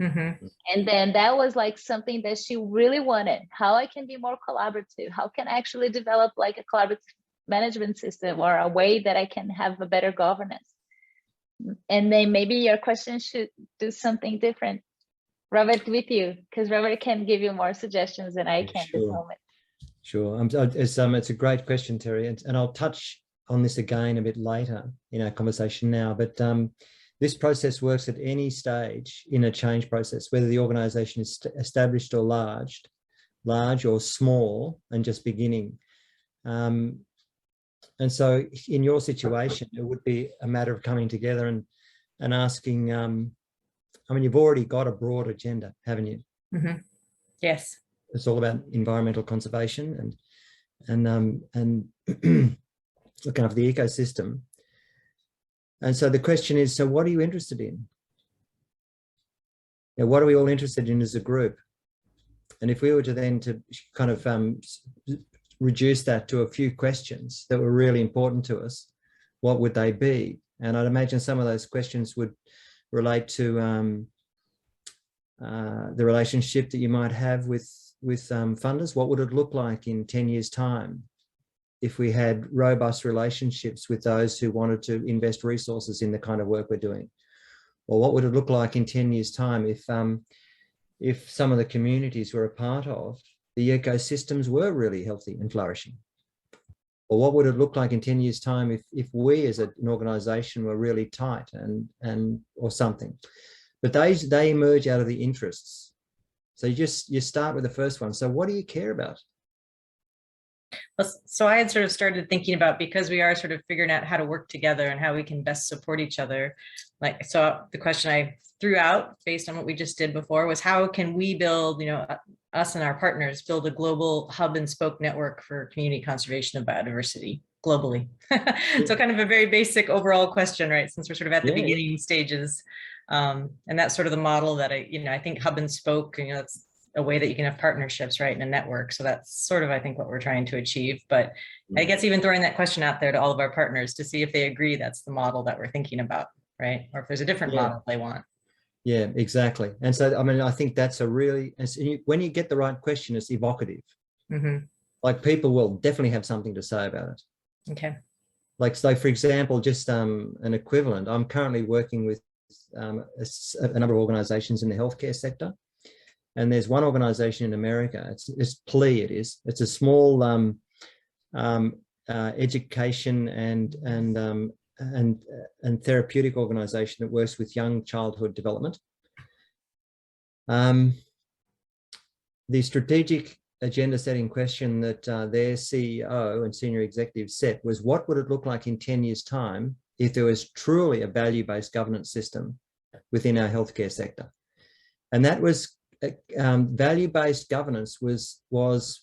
And then that was like something that she really wanted. How I can be more collaborative? How can I actually develop like a collaborative management system, or a way that I can have a better governance? And then maybe your question should do something different. Robert, with you, because Robert can give you more suggestions than I can at this moment. Sure. It's a great question, Terry, and I'll touch on this again a bit later in our conversation now. But this process works at any stage in a change process, whether the organization is established or large or small and just beginning. And so in your situation, it would be a matter of coming together and asking, I mean, you've already got a broad agenda, haven't you? Yes. It's all about environmental conservation and looking after the ecosystem. And so the question is, so what are you interested in? What are we all interested in as a group? And if we were to then to kind of reduce that to a few questions that were really important to us, what would they be? And I'd imagine some of those questions would relate to the relationship that you might have with funders. What would it look like in 10 years' time if we had robust relationships with those who wanted to invest resources in the kind of work we're doing? Or what would it look like in 10 years' time if some of the communities we're a part of, the ecosystems were really healthy and flourishing? Or what would it look like in 10 years' time if we as an organisation were really tight and or something? But they emerge out of the interests. So you start with the first one. So what do you care about? Well, so I had sort of started thinking about, because we are sort of figuring out how to work together and how we can best support each other. Like, so the question I threw out based on what we just did before was, how can we build, us and our partners build a global hub and spoke network for community conservation of biodiversity globally? So kind of a very basic overall question, right? Since we're sort of at the beginning stages. And that's sort of the model that I think hub and spoke, it's a way that you can have partnerships, right, in a network. So that's sort of, I think, what we're trying to achieve. But I guess even throwing that question out there to all of our partners to see if they agree that's the model that we're thinking about, right? Or if there's a different model they want. Yeah, exactly. And so, I mean, I think that's a really, when you get the right question, it's evocative. Mm-hmm. Like, people will definitely have something to say about it. Okay. Like, so for example, just an equivalent, I'm currently working with a number of organizations in the healthcare sector. And there's one organization in America, it's PLE, it's a small education and therapeutic organization that works with young childhood development. The strategic agenda setting question that their CEO and senior executives set was, what would it look like in 10 years' time if there was truly a value-based governance system within our healthcare sector? And that was value-based governance was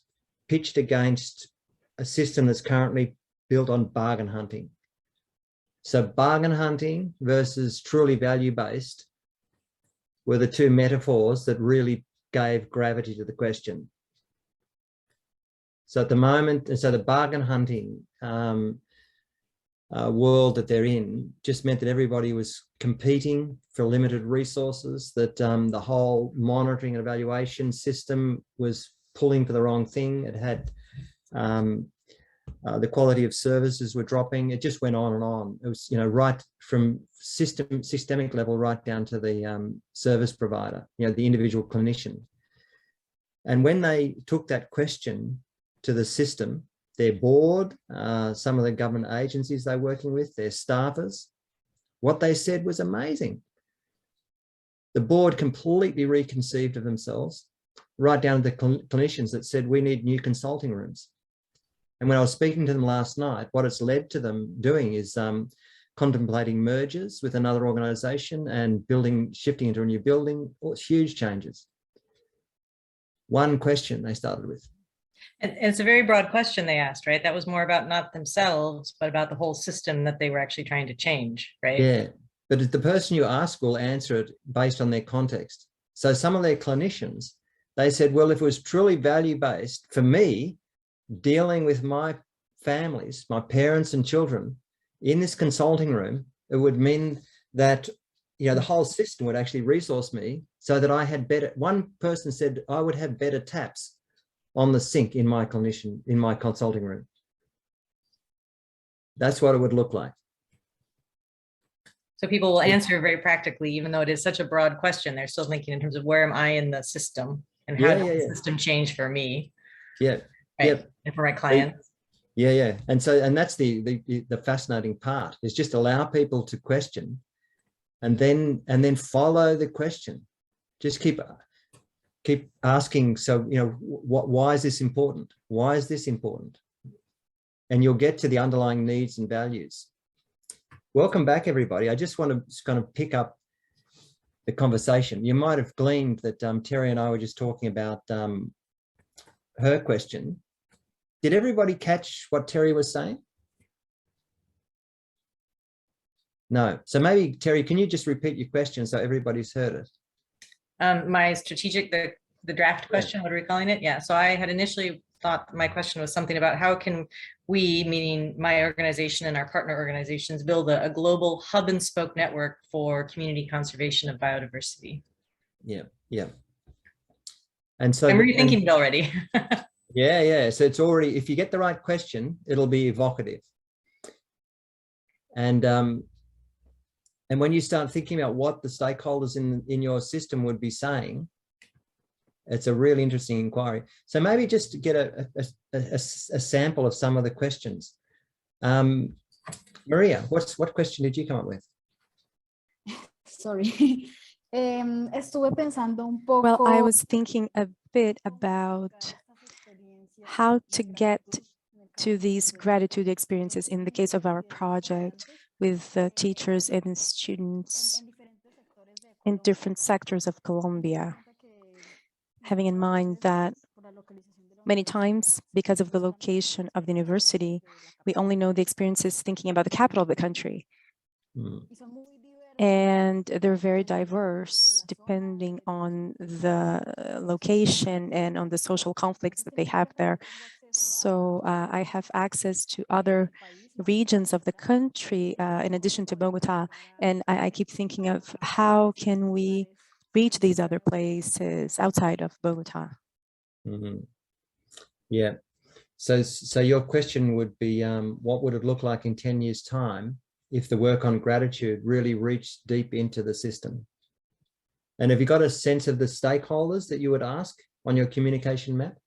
pitched against a system that's currently built on bargain hunting. So bargain hunting versus truly value-based were the two metaphors that really gave gravity to the question. So at the moment, so the bargain hunting world that they're in just meant that everybody was competing for limited resources, that the whole monitoring and evaluation system was pulling for the wrong thing. It had the quality of services were dropping. It just went on and on. It was, right from systemic level right down to the service provider, the individual clinician. And when they took that question to the system, their board, some of the government agencies they're working with, their staffers, what they said was amazing. The board completely reconceived of themselves, right down to the clinicians that said, we need new consulting rooms. And when I was speaking to them last night, what it's led to them doing is contemplating mergers with another organisation and shifting into a new building. Huge changes. One question they started with. And it's a very broad question they asked, right? That was more about not themselves, but about the whole system that they were actually trying to change, right? Yeah, but the person you ask will answer it based on their context. So some of their clinicians, they said, well, if it was truly value-based, for me, dealing with my families, my parents and children in this consulting room, it would mean that, the whole system would actually resource me so that I had better, one person said I would have better taps on the sink in my consulting room. That's what it would look like. So people will answer very practically, even though it is such a broad question, they're still thinking in terms of where am I in the system and how does the system change for me? Yeah. Right? Yeah. And for my clients. Yeah. And that's the fascinating part, is just allow people to question and then follow the question. Just keep asking, so, why is this important? Why is this important? And you'll get to the underlying needs and values. Welcome back, everybody. I just want to kind of pick up the conversation. You might have gleaned that Terry and I were just talking about her question. Did everybody catch what Terry was saying? No. So maybe, Terry, can you just repeat your question so everybody's heard it? My strategic, the draft question, what are we calling it? Yeah. So I had initially thought my question was something about how can we, meaning my organization and our partner organizations, build a global hub and spoke network for community conservation of biodiversity. Yeah, yeah. And so I'm rethinking it already. Yeah. So it's already, if you get the right question, it'll be evocative. And when you start thinking about what the stakeholders in your system would be saying, it's a really interesting inquiry. So maybe just to get a sample of some of the questions. Maria, what question did you come up with? Sorry. Estuve pensando un poco. Well, I was thinking a bit about how to get to these gratitude experiences in the case of our project with the teachers and the students in different sectors of Colombia, having in mind that many times, because of the location of the university, we only know the experiences thinking about the capital of the country. And they're very diverse depending on the location and on the social conflicts that they have there. So I have access to other regions of the country in addition to Bogota, and I keep thinking of how can we reach these other places outside of Bogota. Mm-hmm. Yeah. So your question would be, what would it look like in 10 years' time if the work on gratitude really reached deep into the system? And have you got a sense of the stakeholders that you would ask on your communication map?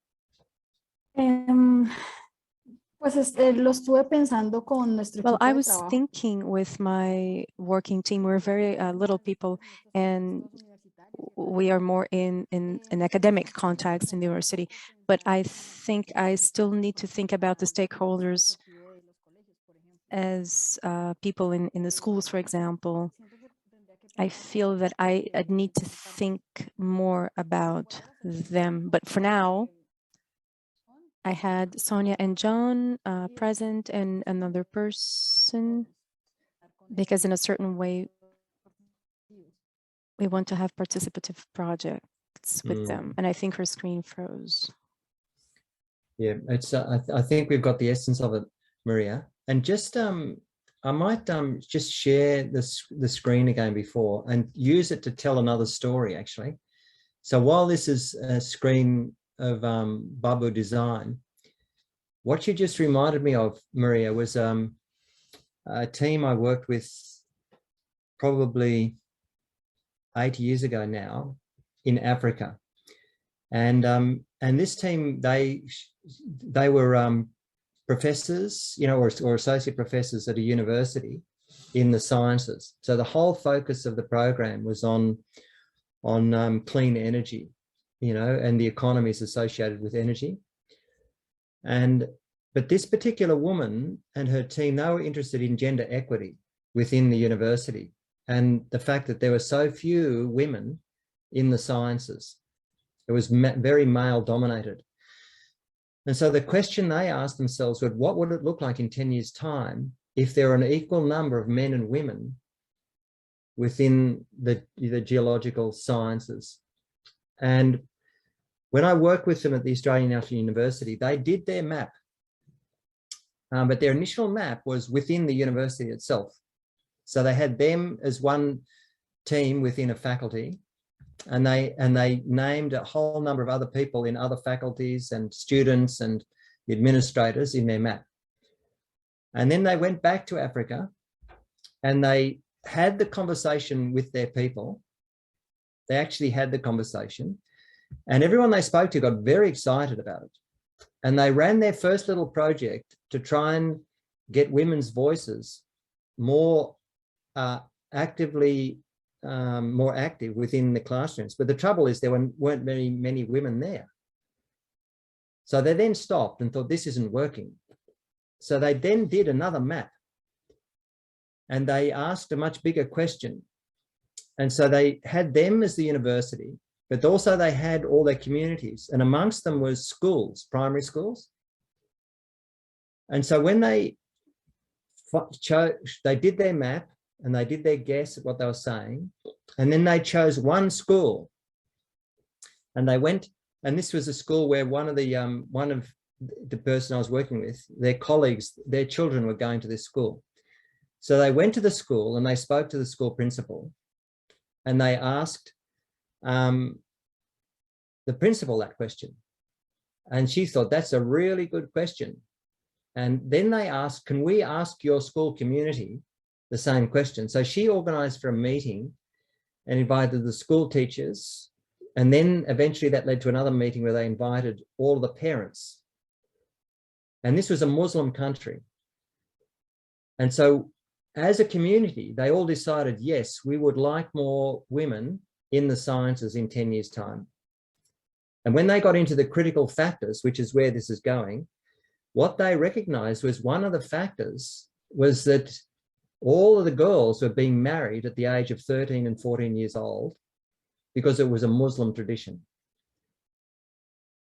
Pues lo estuve pensando con nuestro Well, equipo I de was trabajo. thinking with my working team, we're very little people, and we are more in an academic context in the university, but I think I still need to think about the stakeholders as people in the schools, for example. I feel that I'd need to think more about them, but for now, I had Sonia and John present and another person, because in a certain way, we want to have participative projects with them. And I think her screen froze. Yeah, it's. I think we've got the essence of it, Maria. And just, I might just share the screen again before and use it to tell another story, actually. So while this is a screen of Babu Design, what you just reminded me of, Maria, was a team I worked with probably 8 years ago now in Africa. And this team, they were professors, you know, or associate professors at a university in the sciences. So the whole focus of the program was on clean energy, you know, and the economies associated with energy. But this particular woman and her team, they were interested in gender equity within the university, and the fact that there were so few women in the sciences. It was very male dominated. And so the question they asked themselves was, what would it look like in 10 years' time if there are an equal number of men and women within the geological sciences? And when I worked with them at the Australian National University, they did their map. But their initial map was within the university itself. So they had them as one team within a faculty, and they named a whole number of other people in other faculties and students and administrators in their map. And then they went back to Africa and they had the conversation with their people. They actually had the conversation, and everyone they spoke to got very excited about it. And they ran their first little project to try and get women's voices more more active within the classrooms. But the trouble is there weren't many women there. So they then stopped and thought, this isn't working. So they then did another map, and they asked a much bigger question. And so they had them as the university, but also they had all their communities, and amongst them was schools, primary schools. And so when they did their map and they did their guess at what they were saying, and then they chose one school, and they went, and this was a school where one of the person I was working with, their colleagues, their children were going to this school. So they went to the school and they spoke to the school principal and they asked the principal that question. And she thought, that's a really good question. And then they asked, can we ask your school community the same question? So she organized for a meeting and invited the school teachers. And then eventually that led to another meeting where they invited all of the parents. And this was a Muslim country. And so as a community, they all decided, yes, we would like more women in the sciences in 10 years' time. And when they got into the critical factors, which is where this is going, what they recognized was one of the factors was that all of the girls were being married at the age of 13 and 14 years old because it was a Muslim tradition.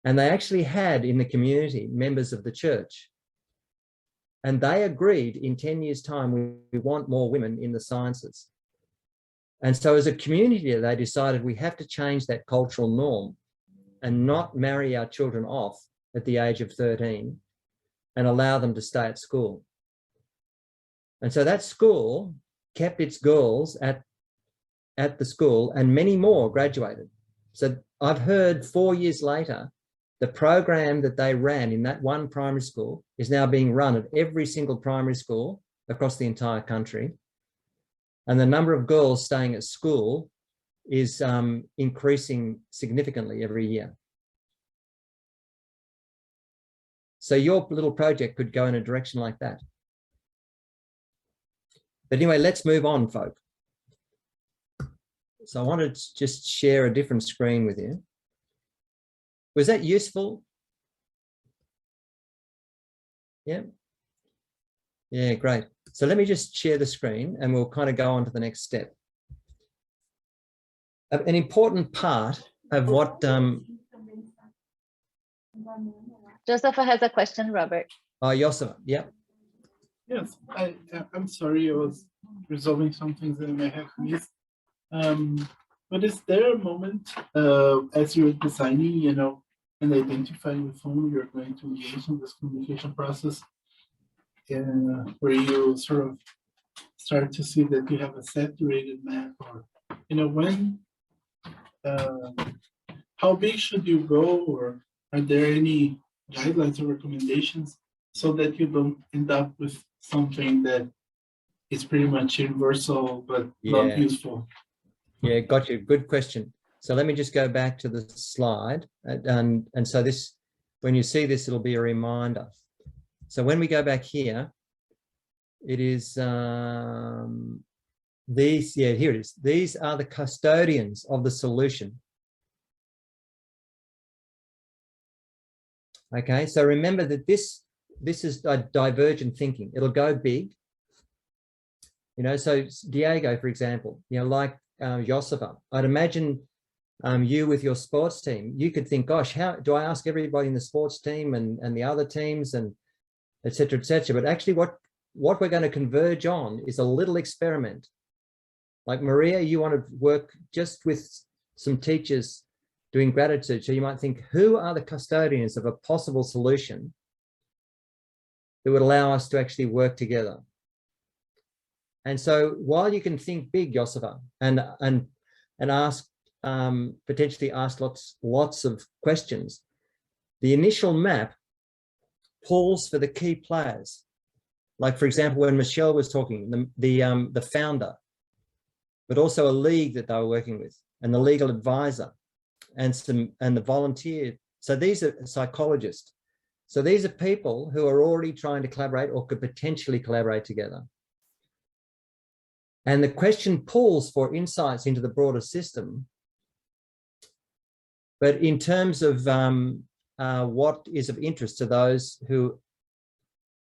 And they actually had in the community members of the church. And they agreed in 10 years' time, we want more women in the sciences. And so as a community, they decided we have to change that cultural norm and not marry our children off at the age of 13 and allow them to stay at school. And so that school kept its girls at the school and many more graduated. So I've heard 4 years later, the program that they ran in that one primary school is now being run at every single primary school across the entire country. And the number of girls staying at school is increasing significantly every year. So your little project could go in a direction like that. But anyway, let's move on, folk. So I wanted to just share a different screen with you. Was that useful? Yeah. Yeah, great. So let me just share the screen and we'll kind of go on to the next step. An important part of what... Josepha has a question, Robert. Oh, Josepha, yeah. Yes, I'm sorry, I was resolving some things that I may have missed. But is there a moment as you're designing, and identifying with whom you're going to engage in this communication process, where you sort of start to see that you have a saturated map, or when, how big should you go, or are there any guidelines or recommendations so that you don't end up with something that is pretty much universal but not useful? Yeah, got you. Good question. So let me just go back to the slide. And so this, when you see this, it'll be a reminder. So when we go back here, it is these, yeah, here it is. These are the custodians of the solution. Okay, so remember that this is a divergent thinking. It'll go big. So Diego, for example, like Josepha, I'd imagine you with your sports team, you could think, gosh, how do I ask everybody in the sports team and the other teams and et cetera, but actually what we're going to converge on is a little experiment. Like Maria, you want to work just with some teachers doing gratitude. So you might think, who are the custodians of a possible solution that would allow us to actually work together? And so while you can think big, Josepha, and ask, potentially ask lots of questions, the initial map pulls for the key players. Like, for example, when Michelle was talking, the founder, but also a league that they were working with, and the legal advisor, and the volunteer. So these are psychologists. So these are people who are already trying to collaborate or could potentially collaborate together. And the question pulls for insights into the broader system. But in terms of what is of interest to those who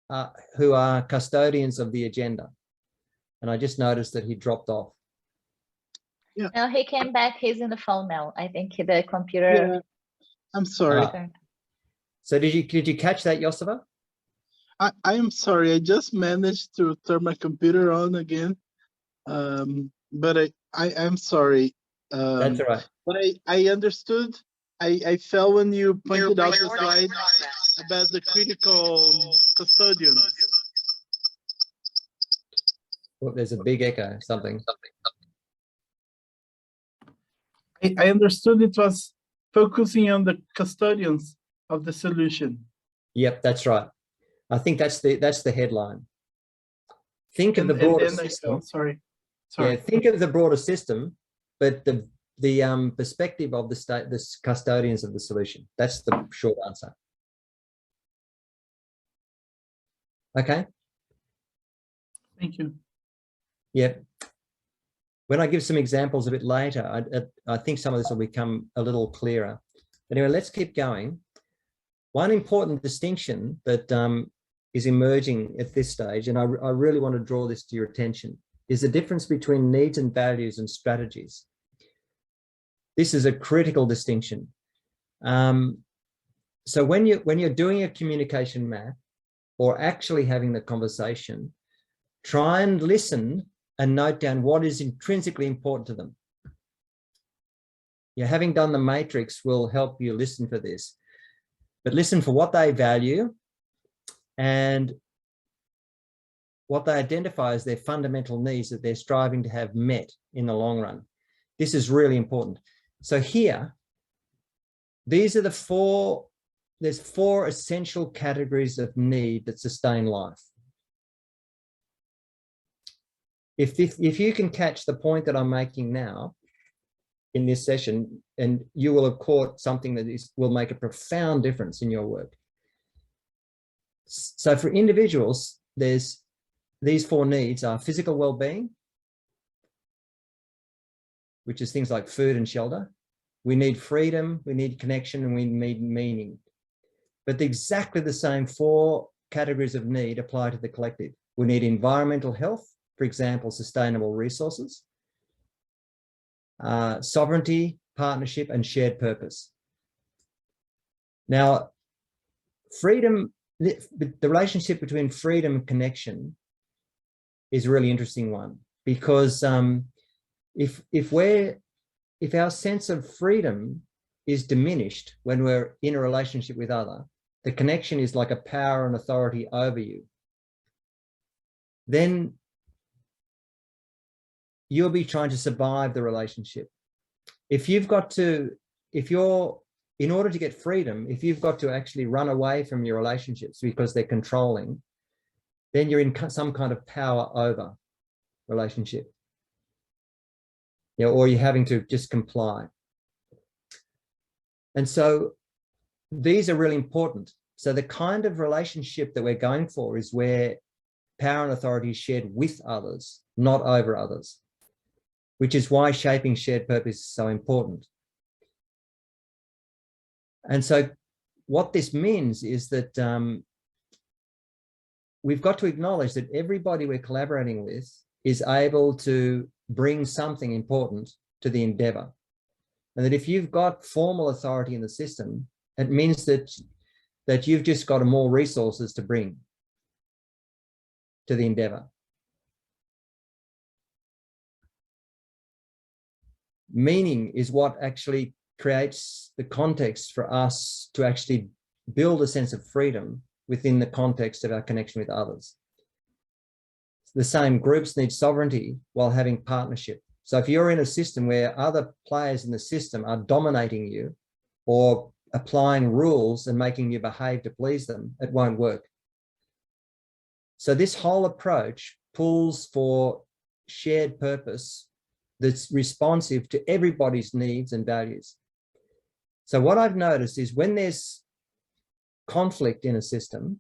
are custodians of the agenda. And I just noticed that he dropped off. Yeah. No, he came back. He's in the phone now. I think the computer. Yeah. I'm sorry. So did you catch that, Josepha? I am sorry. I just managed to turn my computer on again. But I'm sorry. That's all right. But I understood. I felt when you pointed out the slide about the critical custodians. Well, there's a big echo, something. I understood it was focusing on the custodians of the solution. Yep, that's right. I think that's the headline. Think of the broader system. Sorry. Yeah, think of the broader system, but the perspective of the custodians of the solution. That's the short answer. Okay. Thank you. Yep. When I give some examples a bit later, I think some of this will become a little clearer. But anyway, let's keep going. One important distinction that is emerging at this stage, and I really want to draw this to your attention, is the difference between needs and values and strategies. This is a critical distinction. So when you're doing a communication map or actually having the conversation, try and listen and note down what is intrinsically important to them. Yeah, having done the matrix will help you listen for this, but listen for what they value and what they identify as their fundamental needs that they're striving to have met in the long run. This is really important. So here, these are there's four essential categories of need that sustain life. If you can catch the point that I'm making now in this session, and you will have caught something that will make a profound difference in your work. So for individuals, there's these four needs are physical well-being, which is things like food and shelter. We need freedom, we need connection, and we need meaning. But exactly the same four categories of need apply to the collective. We need environmental health, for example, sustainable resources, sovereignty, partnership, and shared purpose. Now, freedom, the relationship between freedom and connection is a really interesting one, because if our sense of freedom is diminished when we're in a relationship with other, the connection is like a power and authority over you, then you'll be trying to survive the relationship. In order to get freedom, if you've got to actually run away from your relationships because they're controlling, then you're in some kind of power over relationship. Or you're having to just comply. And so these are really important. So the kind of relationship that we're going for is where power and authority is shared with others, not over others, which is why shaping shared purpose is so important. And so what this means is that we've got to acknowledge that everybody we're collaborating with is able to bring something important to the endeavor. And that if you've got formal authority in the system, it means that you've just got more resources to bring to the endeavor. Meaning is what actually creates the context for us to actually build a sense of freedom within the context of our connection with others. The same groups need sovereignty while having partnership. So if you're in a system where other players in the system are dominating you or applying rules and making you behave to please them, it won't work. So this whole approach pulls for shared purpose that's responsive to everybody's needs and values. So what I've noticed is when there's conflict in a system,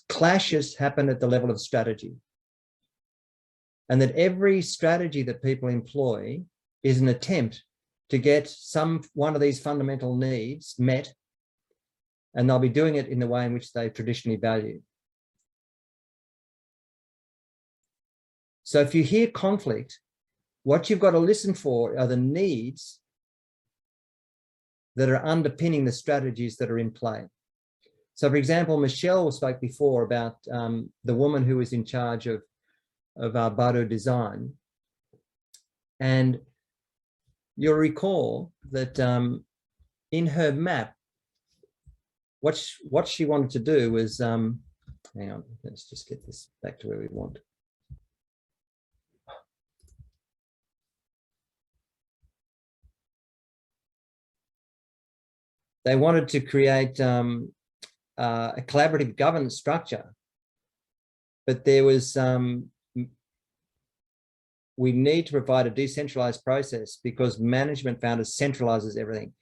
clashes happen at the level of strategy. And that every strategy that people employ is an attempt to get one of these fundamental needs met, and they'll be doing it in the way in which they traditionally value. So if you hear conflict, what you've got to listen for are the needs that are underpinning the strategies that are in play. So for example, Michelle spoke before about the woman who was in charge of Badu Design. And you'll recall that in her map, what she wanted to do was, hang on, let's just get this back to where we want. They wanted to create a collaborative governance structure, but there was, we need to provide a decentralized process because management found it centralizes everything.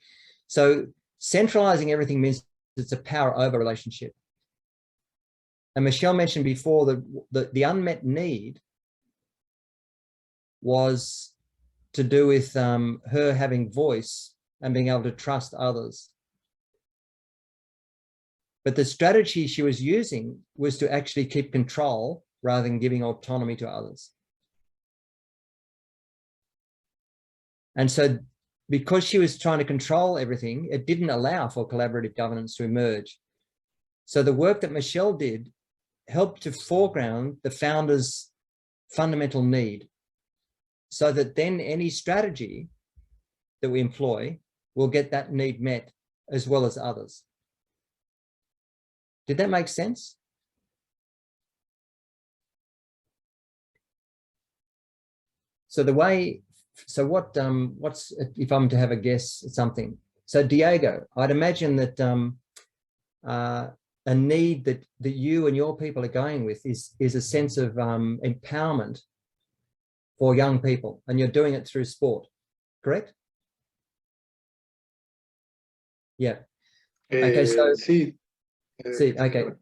So centralizing everything means it's a power over relationship. And Michelle mentioned before that the unmet need was to do with her having voice and being able to trust others. But the strategy she was using was to actually keep control rather than giving autonomy to others. And so because she was trying to control everything, it didn't allow for collaborative governance to emerge. So the work that Michelle did helped to foreground the founder's fundamental need, so that then any strategy that we employ will get that need met as well as others. Did that make sense? So the way, so what's, if I'm to have a guess at something? So Diego, I'd imagine that a need that you and your people are going with is a sense of empowerment for young people, and you're doing it through sport, correct? Yeah. Okay, so sí. Sí, okay. O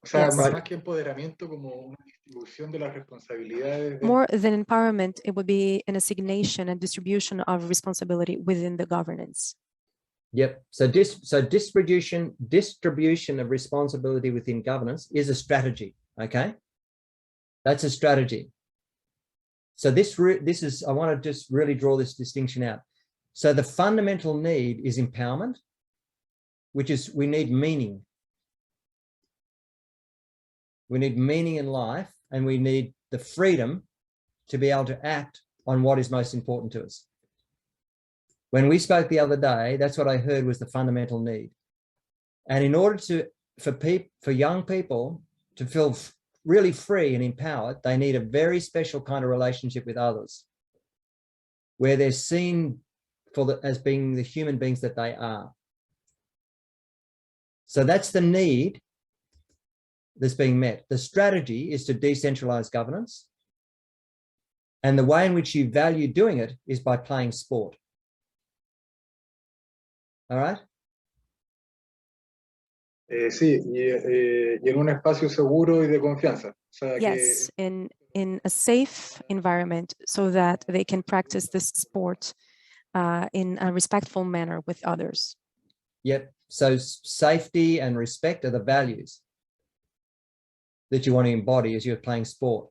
sea, Yes. más que empoderamiento, como una distribución de las responsabilidades. More than empowerment, it would be an assignation and distribution of responsibility within the governance. Yep. So distribution of responsibility within governance is a strategy. Okay, that's a strategy. So this is, I want to just really draw this distinction out. So the fundamental need is empowerment, which is we need meaning. We need meaning in life, and we need the freedom to be able to act on what is most important to us. When we spoke the other day, that's what I heard was the fundamental need. And in order for young people to feel really free and empowered, they need a very special kind of relationship with others, where they're seen as being the human beings that they are. So that's the need that's being met. The strategy is to decentralize governance. And the way in which you value doing it is by playing sport. All right? Sí, y en un espacio seguro y de confianza. O sea, yes, in a safe environment, so that they can practice this sport in a respectful manner with others. Yep. So safety and respect are the values that you want to embody as you're playing sport.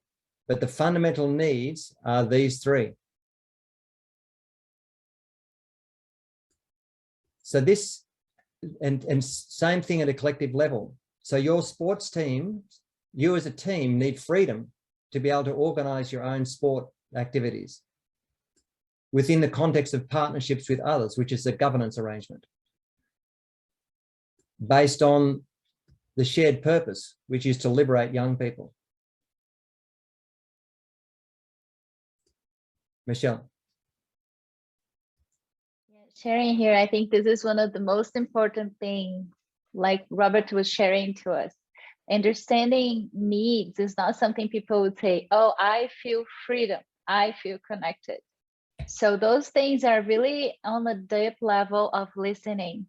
But the fundamental needs are these three. So this, and same thing at a collective level. So your sports team, you as a team need freedom to be able to organize your own sport activities within the context of partnerships with others, which is a governance arrangement based on the shared purpose, which is to liberate young people. Michelle. Sharing here, I think this is one of the most important things, like Robert was sharing to us. Understanding needs is not something people would say, oh, I feel freedom, I feel connected. So those things are really on the deep level of listening.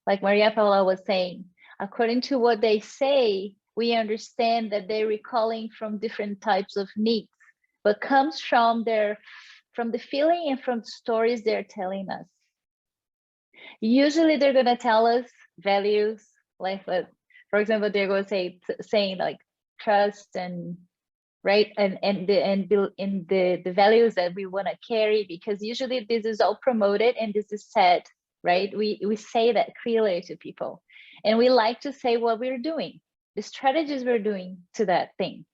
Like Maria Paula was saying, according to what they say, we understand that they're recalling from different types of needs, but comes from the feeling and from the stories they're telling us. Usually they're going to tell us values, like, for example, they're going to saying like trust and right, and the values that we want to carry, because usually this is all promoted and this is said, right? We say that clearly to people, and we like to say what we're doing, the strategies we're doing to that thing.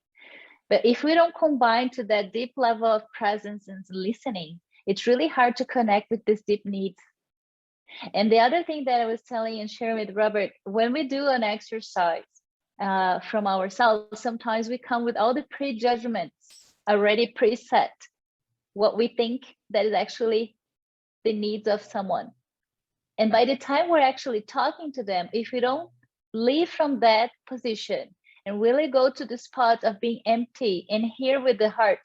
But if we don't combine to that deep level of presence and listening, it's really hard to connect with these deep needs. And the other thing that I was telling and sharing with Robert, when we do an exercise from ourselves, sometimes we come with all the prejudgments already preset, what we think that is actually the needs of someone. And by the time we're actually talking to them, if we don't leave from that position and really go to the spot of being empty and hear with the heart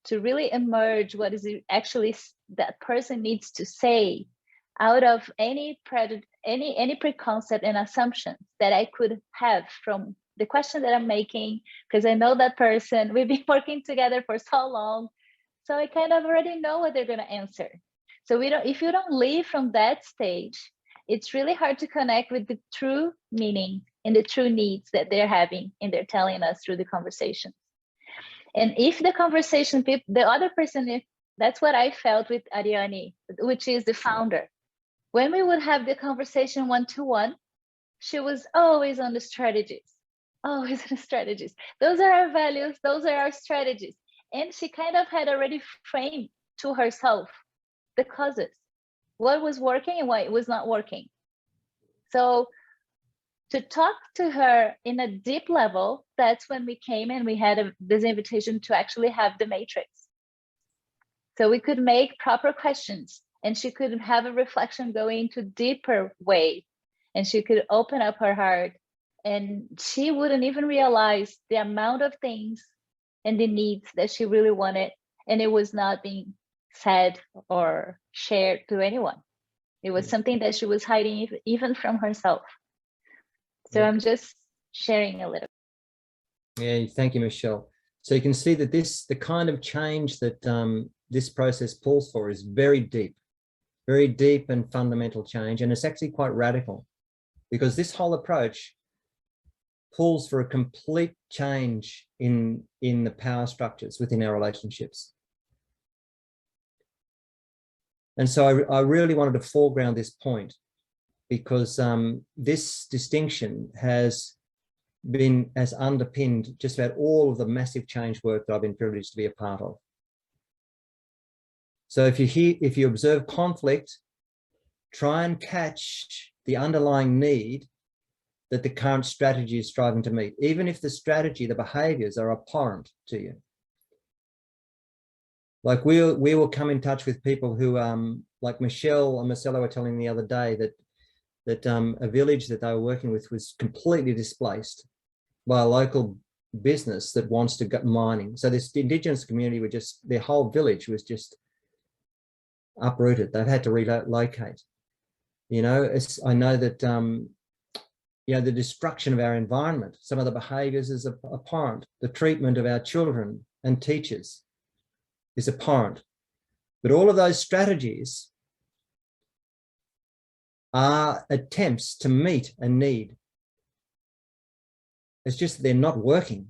to really emerge what is it actually that person needs to say out of any preconcept and assumptions that I could have from the question that I'm making, because I know that person, we've been working together for so long. So I kind of already know what they're going to answer. So if you don't leave from that stage, it's really hard to connect with the true meaning and the true needs that they're having and they're telling us through the conversation. And if the conversation, the other person, that's what I felt with Ariane, which is the founder. When we would have the conversation one-to-one, she was always on the strategies, always on the strategies. Those are our values, those are our strategies. And she kind of had already framed to herself the causes, what was working and what was not working. So to talk to her in a deep level, that's when we came and we had this invitation to actually have the matrix. So we could make proper questions and she could have a reflection going into deeper way and she could open up her heart and she wouldn't even realize the amount of things and the needs that she really wanted, and it was not being said or shared to anyone. It was something that she was hiding even from herself. So I'm just sharing a little. Yeah, thank you, Michelle. So you can see that the kind of change that this process pulls for is very deep and fundamental change. And it's actually quite radical because this whole approach pulls for a complete change in the power structures within our relationships. And so I really wanted to foreground this point because this distinction has underpinned just about all of the massive change work that I've been privileged to be a part of. So if you observe conflict, try and catch the underlying need that the current strategy is striving to meet, even if the strategy, the behaviors are abhorrent to you. Like we will come in touch with people who, like Michelle and Marcelo were telling me the other day that a village that they were working with was completely displaced by a local business that wants to go mining. So this indigenous community were just, their whole village was just uprooted. They've had to relocate. You know, I know that, you know, the destruction of our environment, some of the behaviors is abhorrent. The treatment of our children and teachers is abhorrent. But all of those strategies are attempts to meet a need. It's just that they're not working.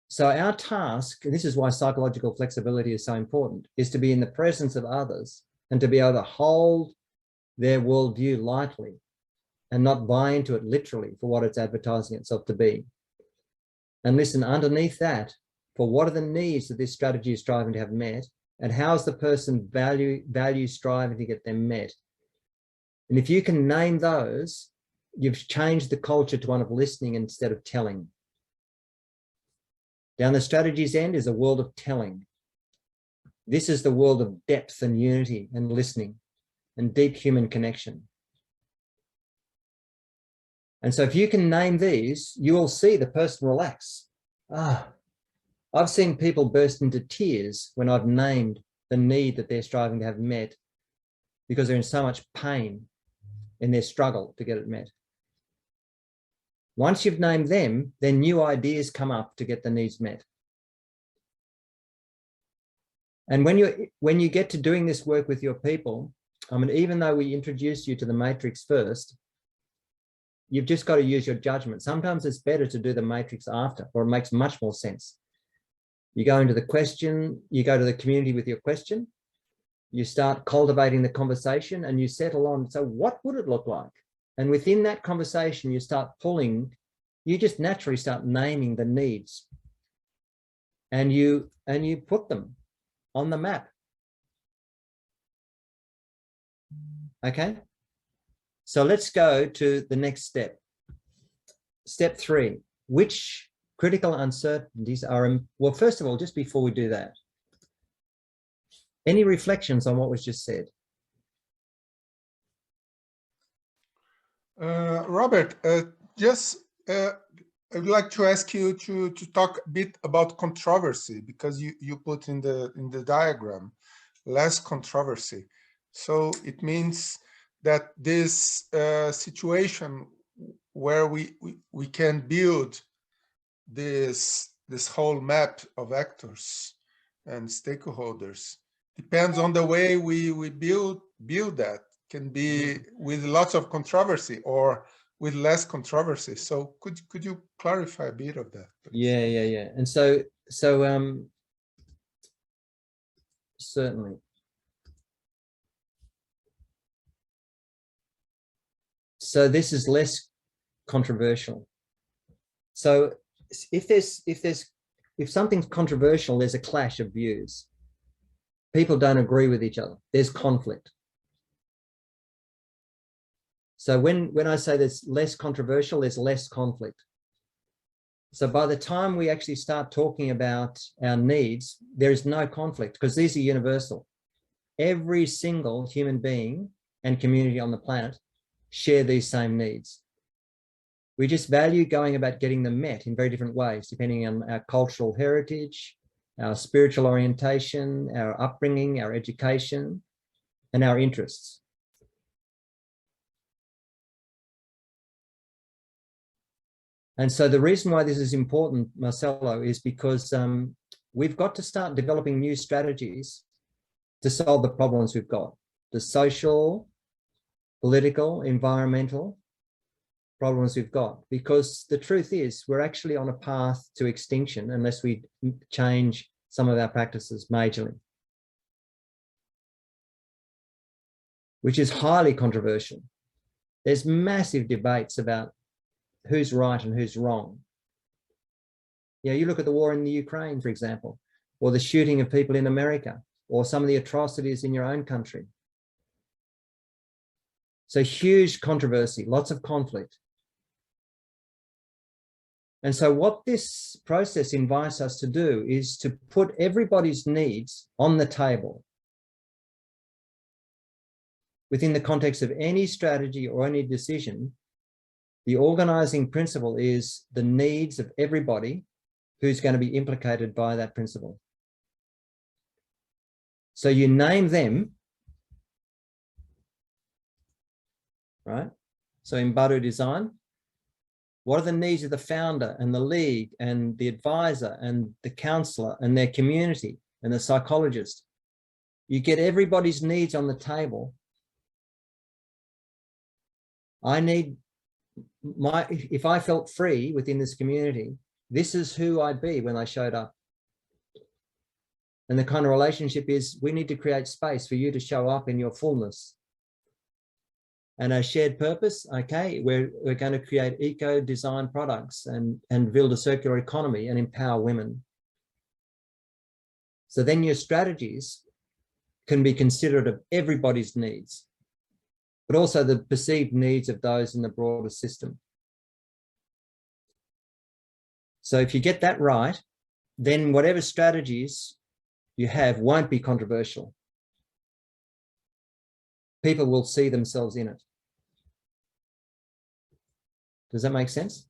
So our task, and this is why psychological flexibility is so important, is to be in the presence of others and to be able to hold their worldview lightly and not buy into it literally for what it's advertising itself to be. And listen underneath that for what are the needs that this strategy is striving to have met, and how is the person value striving to get them met. And if you can name those, you've changed the culture to one of listening instead of telling. Down the strategy's end is a world of telling. This is the world of depth and unity and listening and deep human connection. And so if you can name these, you will see the person relax. I've seen people burst into tears when I've named the need that they're striving to have met because they're in so much pain in their struggle to get it met. Once you've named them, then new ideas come up to get the needs met. And when you get to doing this work with your people, I mean, even though we introduced you to the matrix first, you've just got to use your judgment. Sometimes it's better to do the matrix after, or it makes much more sense. You go into the question, you go to the community with your question, you start cultivating the conversation and you settle on, so what would it look like? And within that conversation, you start pulling, you just naturally start naming the needs and you put them on the map. Okay. So let's go to the next step. Step 3, which critical uncertainties are, well, first of all, just before we do that, any reflections on what was just said? Robert, I would like to ask you to talk a bit about controversy, because you put in the diagram less controversy. So it means that this situation where we can build this whole map of actors and stakeholders depends on the way we build that. Can be with lots of controversy or with less controversy. So could you clarify a bit of that, please? Yeah. And so certainly. So this is less controversial. So if something's controversial, there's a clash of views. People don't agree with each other. There's conflict. So when I say there's less controversial, there's less conflict. So by the time we actually start talking about our needs, there is no conflict, because these are universal. Every single human being and community on the planet share these same needs. We just value going about getting them met in very different ways, depending on our cultural heritage, our spiritual orientation, our upbringing, our education, and our interests. And so the reason why this is important, Marcelo, is because we've got to start developing new strategies to solve the problems we've got. The social, political, environmental problems we've got. Because the truth is, we're actually on a path to extinction unless we change some of our practices majorly. Which is highly controversial. There's massive debates about who's right and who's wrong. Yeah, you look at the war in the Ukraine, for example, or the shooting of people in America, or some of the atrocities in your own country. So huge controversy, lots of conflict. And so what this process invites us to do is to put everybody's needs on the table within the context of any strategy or any decision. The organizing principle is the needs of everybody who's going to be implicated by that principle. So you name them, right? So in Badu Design, what are the needs of the founder and the league and the advisor and the counselor and their community and the psychologist? You get everybody's needs on the table. If I felt free within this community, this is who I'd be when I showed up. And the kind of relationship is, we need to create space for you to show up in your fullness. And a shared purpose, okay, we're going to create eco-design products and build a circular economy and empower women. So then your strategies can be considerate of everybody's needs, but also the perceived needs of those in the broader system. So if you get that right, then whatever strategies you have won't be controversial. People will see themselves in it. Does that make sense?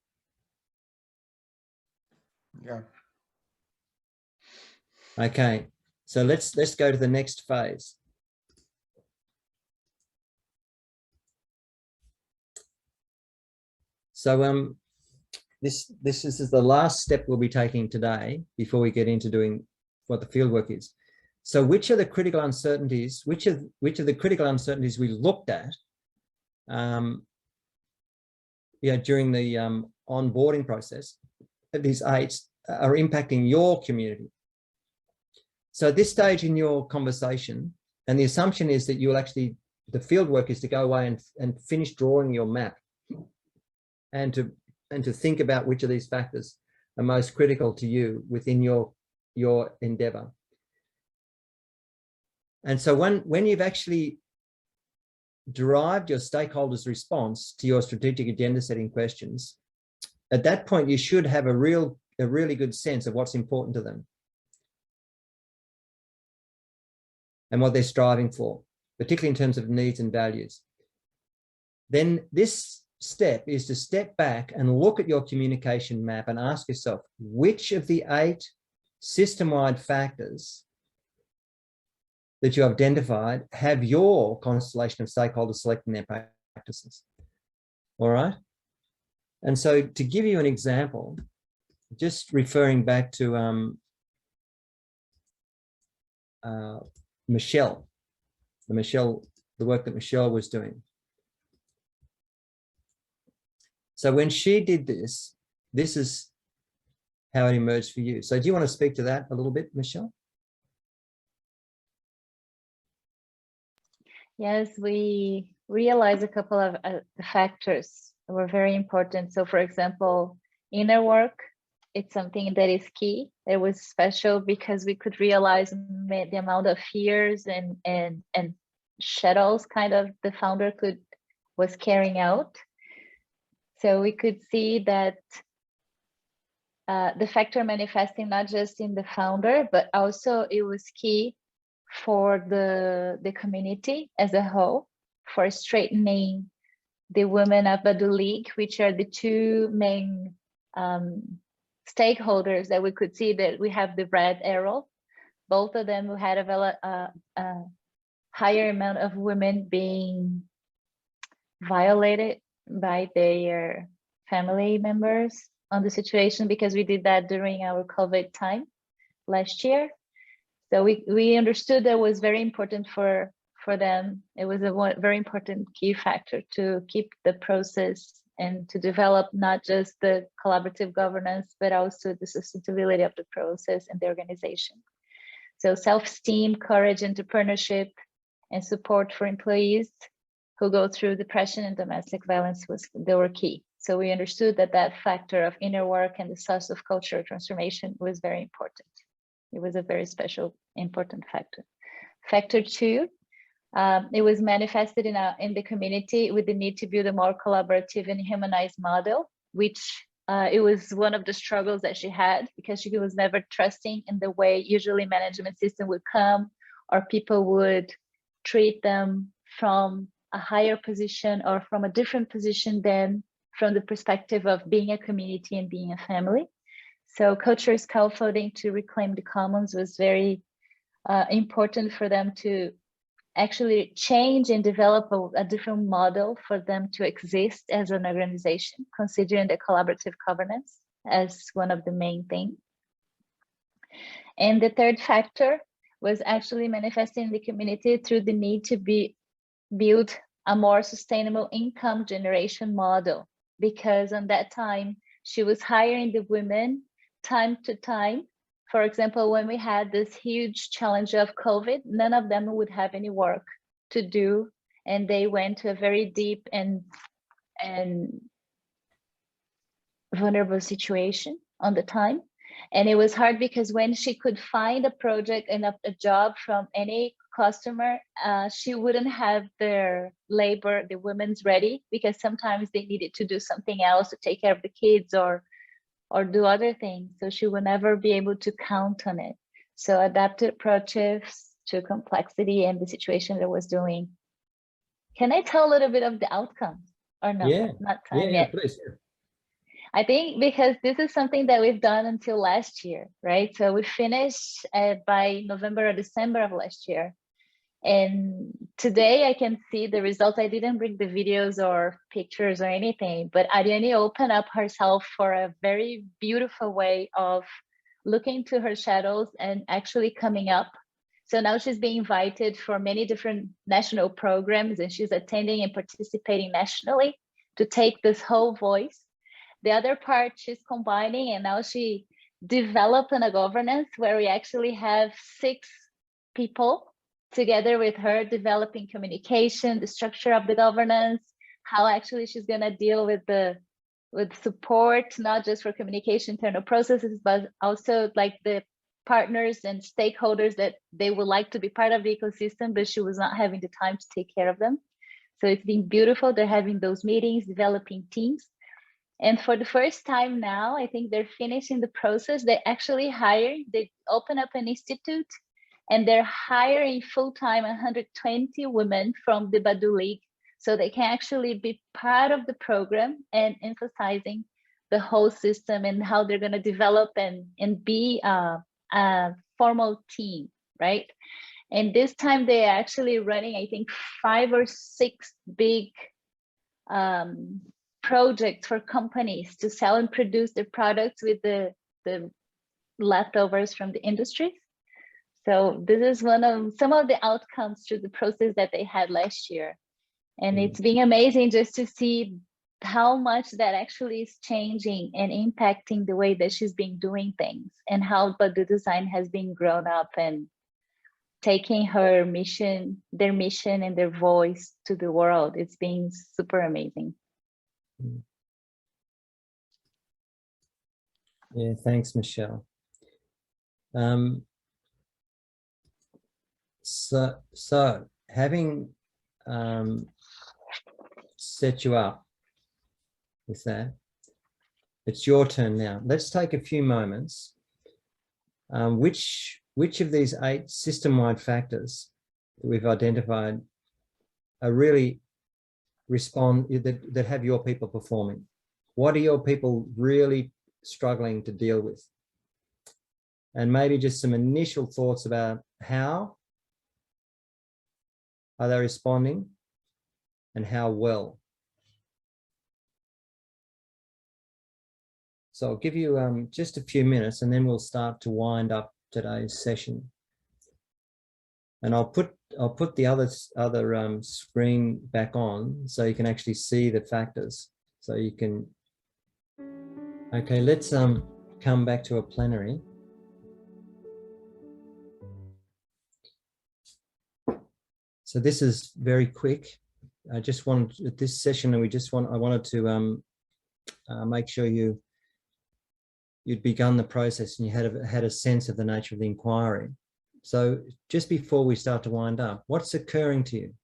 Yeah. Okay, so let's go to the next phase. So this is the last step we'll be taking today before we get into doing what the fieldwork is. So which are the critical uncertainties? Which of the critical uncertainties we looked at during the onboarding process, these 8 are impacting your community? So at this stage in your conversation, and the assumption is that you'll actually, the fieldwork is to go away and finish drawing your map and to think about which of these factors are most critical to you within your endeavor. And so when you've actually derived your stakeholders' response to your strategic agenda setting questions, at that point, you should have a really good sense of what's important to them and what they're striving for, particularly in terms of needs and values. Then this step is to step back and look at your communication map and ask yourself, which of the 8 system-wide factors that you identified have your constellation of stakeholders selecting their practices? All right. And so to give you an example, just referring back to Michelle, the work that Michelle was doing. So when she did this, this is how it emerged for you. So do you want to speak to that a little bit, Michelle? Yes, we realized a couple of factors that were very important. So for example, inner work, it's something that is key. It was special because we could realize the amount of fears and shadows kind of the founder was carrying out. So we could see that the factor manifesting not just in the founder, but also it was key for the community as a whole, for straightening the women of Badu League, which are the 2 main stakeholders that we could see that we have the red arrow. Both of them who had a higher amount of women being violated by their family members on the situation, because we did that during our COVID time last year. So we understood that was very important for them. It was a very important key factor to keep the process and to develop not just the collaborative governance, but also the sustainability of the process and the organization. So self-esteem, courage, entrepreneurship, and support for employees who go through depression and domestic violence they were key. So we understood that factor of inner work and the source of cultural transformation was very important. It was a very special, important factor. Factor 2, it was manifested in the community with the need to build a more collaborative and humanized model, which it was one of the struggles that she had, because she was never trusting in the way usually management system would come, or people would treat them from a higher position or from a different position than from the perspective of being a community and being a family. So cultural scaffolding to reclaim the commons was very important for them to actually change and develop a different model for them to exist as an organization, considering the collaborative governance as one of the main things. And the third factor was actually manifesting in the community through the need to build a more sustainable income generation model, because on that time she was hiring the women time to time. For example, when we had this huge challenge of COVID, none of them would have any work to do, and they went to a very deep and vulnerable situation on the time. And it was hard because when she could find a project and a job from any customer, she wouldn't have their labor, the women's ready, because sometimes they needed to do something else to take care of the kids or do other things. So she would never be able to count on it. So adapted approaches to complexity and the situation that was doing. Can I tell a little bit of the outcomes or no? Yeah, not time yeah, yet. please. I think because this is something that we've done until last year, right? So we finished by November or December of last year. And today I can see the results. I didn't bring the videos or pictures or anything, but Ariane opened up herself for a very beautiful way of looking to her shadows and actually coming up. So now she's being invited for many different national programs, and she's attending and participating nationally to take this whole voice. The other part she's combining, and now she developed a governance where we actually have 6 people together with her developing communication, the structure of the governance, how actually she's going to deal with support, not just for communication internal processes, but also like the partners and stakeholders that they would like to be part of the ecosystem, but she was not having the time to take care of them. So it's been beautiful. They're having those meetings, developing teams. And for the first time now, I think they're finishing the process. They actually they open up an institute, and they're hiring full-time 120 women from the Badu League, so they can actually be part of the program and emphasizing the whole system and how they're going to develop and be a formal team, right? And this time they're actually running, I think, 5 or 6 big projects for companies to sell and produce their products with the leftovers from the industry. So this is some of the outcomes through the process that they had last year. And it's been amazing just to see how much that actually is changing and impacting the way that she's been doing things, and how Badu Design has been grown up and taking their mission and their voice to the world. It's been super amazing. Yeah, thanks, Michelle. So having set you up with that, it's your turn now. Let's take a few moments. Which of these 8 system-wide factors that we've identified are really that have your people performing? What are your people really struggling to deal with? And maybe just some initial thoughts about how are they responding and how well. So I'll give you just a few minutes, and then we'll start to wind up today's session. And I'll put the other screen back on so you can actually see the factors. So you can. Okay, let's come back to a plenary. So this is very quick. I just wanted at this session, and I wanted to make sure you'd begun the process and you had a sense of the nature of the inquiry. So just before we start to wind up, what's occurring to you?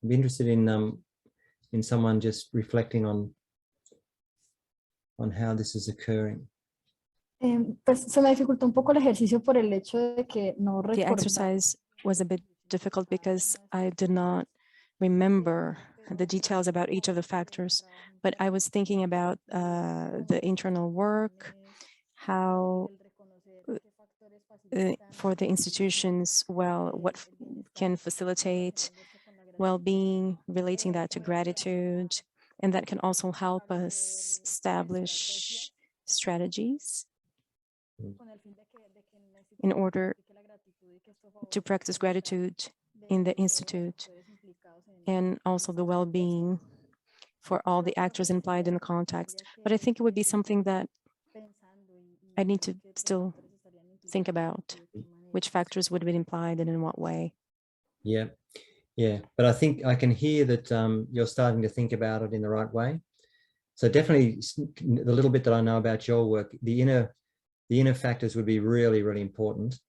I'd be interested in someone just reflecting on how this is occurring. Pues se me dificultó un poco el ejercicio por el hecho de que no The recordaba. exercise was a bit difficult because I did not remember the details about each of the factors, but I was thinking about the internal work, how for the institutions, well, what can facilitate well-being, relating that to gratitude, and that can also help us establish strategies in order to practice gratitude in the Institute, and also the well-being for all the actors implied in the context. But I think it would be something that I need to still think about, which factors would be implied and in what way. Yeah, but I think I can hear that you're starting to think about it in the right way. So definitely the little bit that I know about your work, the inner factors would be really, really important.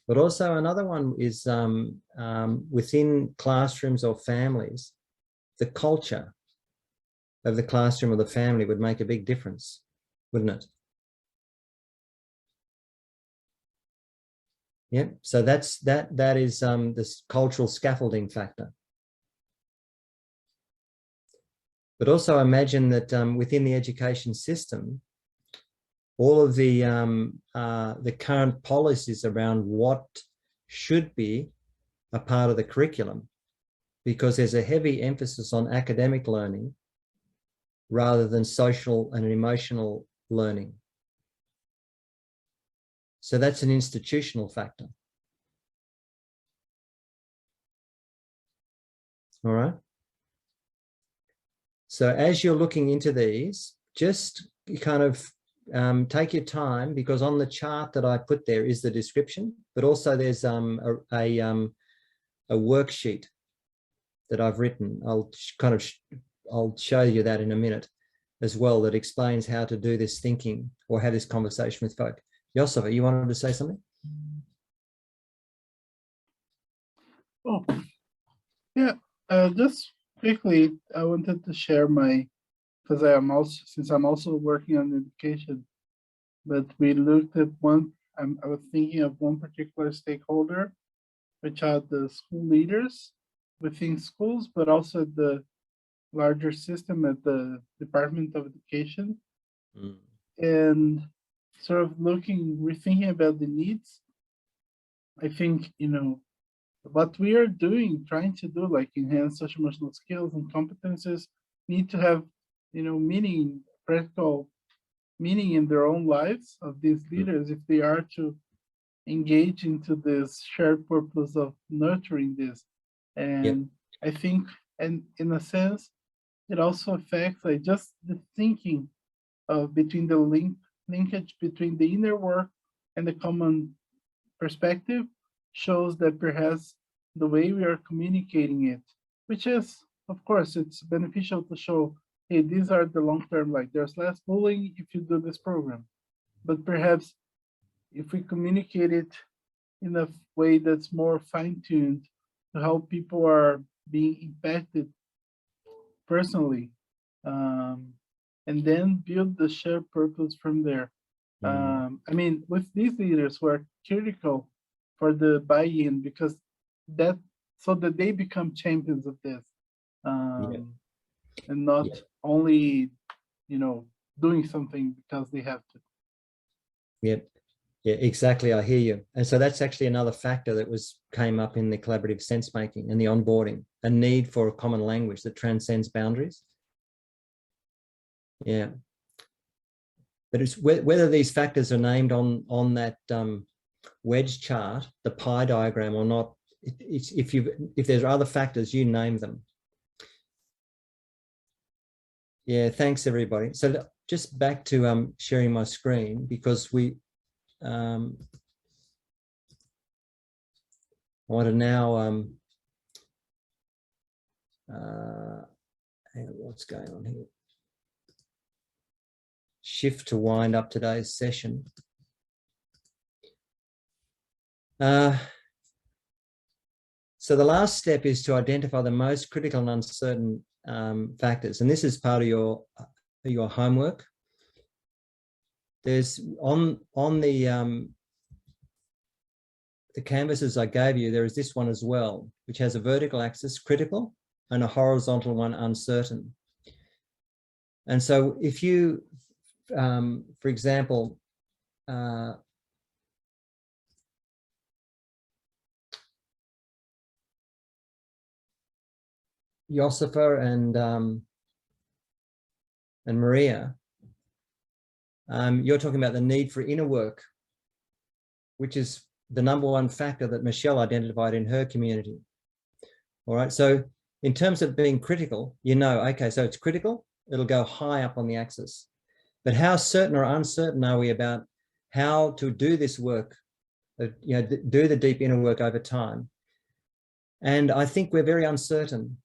But also another one is within classrooms or families, the culture of the classroom or the family would make a big difference, wouldn't it? Yeah, so that is this cultural scaffolding factor. But also imagine that within the education system, all of the current policies around what should be a part of the curriculum, because there's a heavy emphasis on academic learning rather than social and emotional learning. So that's an institutional factor. All right. So as you're looking into these, just kind of take your time, because on the chart that I put there is the description, but also there's a worksheet that I've written. I'll show you that in a minute as well, that explains how to do this thinking or have this conversation with folk. Joseph, you wanted to say something? Oh, Yeah, just quickly, I wanted to share because since I'm also working on education, but we looked at I was thinking of one particular stakeholder, which are the school leaders within schools, but also the larger system at the Department of Education. And sort of rethinking about the needs. I think, what we are doing, trying to do, like enhance social emotional skills and competences, need to have, meaning, practical meaning in their own lives of these leaders if they are to engage into this shared purpose of nurturing this. And I think, and in a sense, it also affects like just the thinking of between the linkage between the inner work and the common perspective shows that perhaps the way we are communicating it, which is, of course, it's beneficial to show, hey, these are the long-term, like there's less bullying if you do this program. But perhaps if we communicate it in a way that's more fine-tuned to how people are being impacted personally, and then build the shared purpose from there. I mean, with these leaders who are critical for the buy-in, because so that they become champions of this, and not only, doing something because they have to. Yep. Yeah, exactly. I hear you. And so that's actually another factor that came up in the collaborative sense making and the onboarding, a need for a common language that transcends boundaries. Yeah. But it's whether these factors are named on that wedge chart, the pie diagram or not. If there's other factors, you name them. Yeah, thanks everybody. So just back to sharing my screen, because I want to now hang on, what's going on here? Shift to wind up today's session. So the last step is to identify the most critical and uncertain factors, and this is part of your homework. There's on the canvases I gave you, there is this one as well, which has a vertical axis, critical, and a horizontal one, uncertain. And so if you, for example, Josifa and Maria, you're talking about the need for inner work, which is the #1 factor that Michelle identified in her community. All right, so in terms of being critical, okay, so it's critical, it'll go high up on the axis. But how certain or uncertain are we about how to do this work, do the deep inner work over time? And I think we're very uncertain.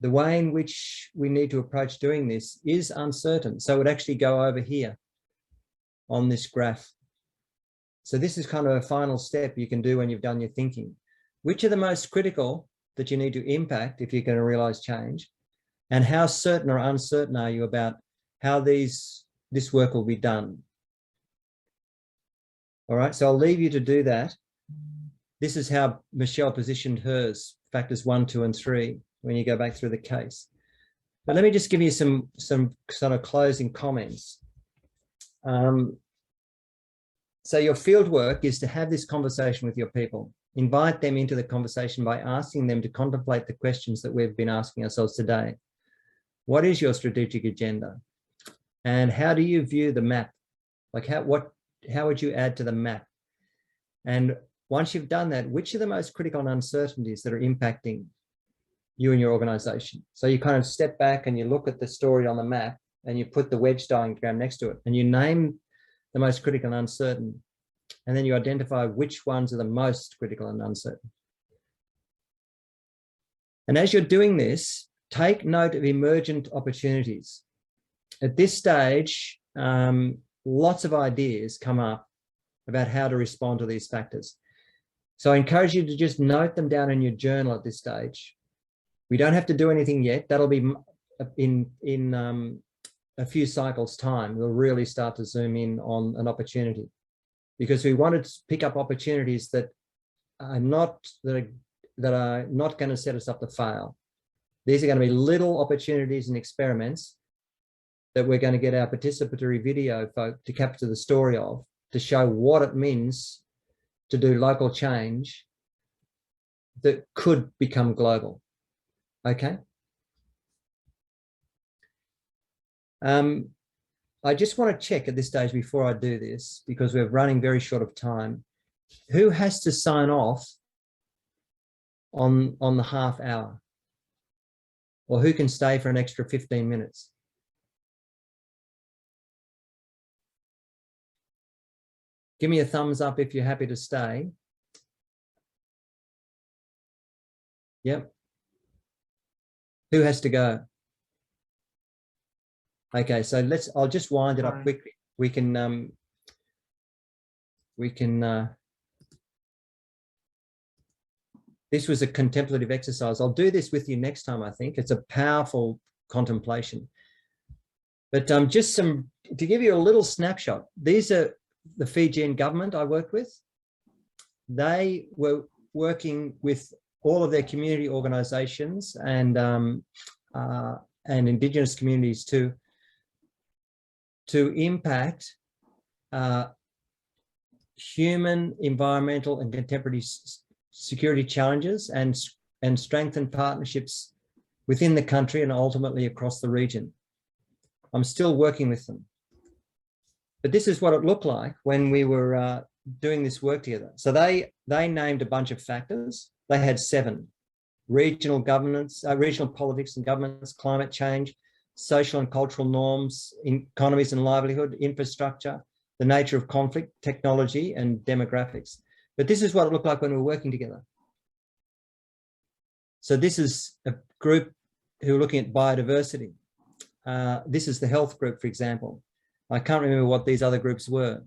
The way in which we need to approach doing this is uncertain. So it would actually go over here on this graph. So this is kind of a final step you can do when you've done your thinking. Which are the most critical that you need to impact if you're going to realize change? And how certain or uncertain are you about how this work will be done? All right, so I'll leave you to do that. This is how Michelle positioned hers, factors 1, 2, and 3, when you go back through the case. But let me just give you some sort of closing comments. So your field work is to have this conversation with your people. Invite them into the conversation by asking them to contemplate the questions that we've been asking ourselves today. What is your strategic agenda? And how do you view the map? Like how would you add to the map? And once you've done that, which are the most critical uncertainties that are impacting you and your organization? So you kind of step back and you look at the story on the map and you put the wedge diagram next to it and you name the most critical and uncertain, and then you identify which ones are the most critical and uncertain. And as you're doing this, take note of emergent opportunities. At this stage, lots of ideas come up about how to respond to these factors. So I encourage you to just note them down in your journal at this stage. We don't have to do anything yet. That'll be in a few cycles time. We'll really start to zoom in on an opportunity, because we wanted to pick up opportunities that are not going to set us up to fail. These are going to be little opportunities and experiments that we're going to get our participatory video folk to capture the story of, to show what it means to do local change that could become global. Okay. I just want to check at this stage before I do this, because we're running very short of time. Who has to sign off on the half hour? Or who can stay for an extra 15 minutes? Give me a thumbs up if you're happy to stay. Yep. Who has to go? Okay, so I'll just wind it up quickly. We can this was a contemplative exercise. I'll do this with you next time, I think. It's a powerful contemplation. But just to give you a little snapshot, these are the Fijian government I worked with. They were working with all of their community organizations and indigenous communities to impact human, environmental and contemporary security challenges and strengthen partnerships within the country and ultimately across the region. I'm still working with them. But this is what it looked like when we were doing this work together. So they named a bunch of factors. They had 7: regional governance, regional politics and governance, climate change, social and cultural norms, economies and livelihood, infrastructure, the nature of conflict, technology and demographics. But this is what it looked like when we were working together. So this is a group who are looking at biodiversity. This is the health group, for example. I can't remember what these other groups were.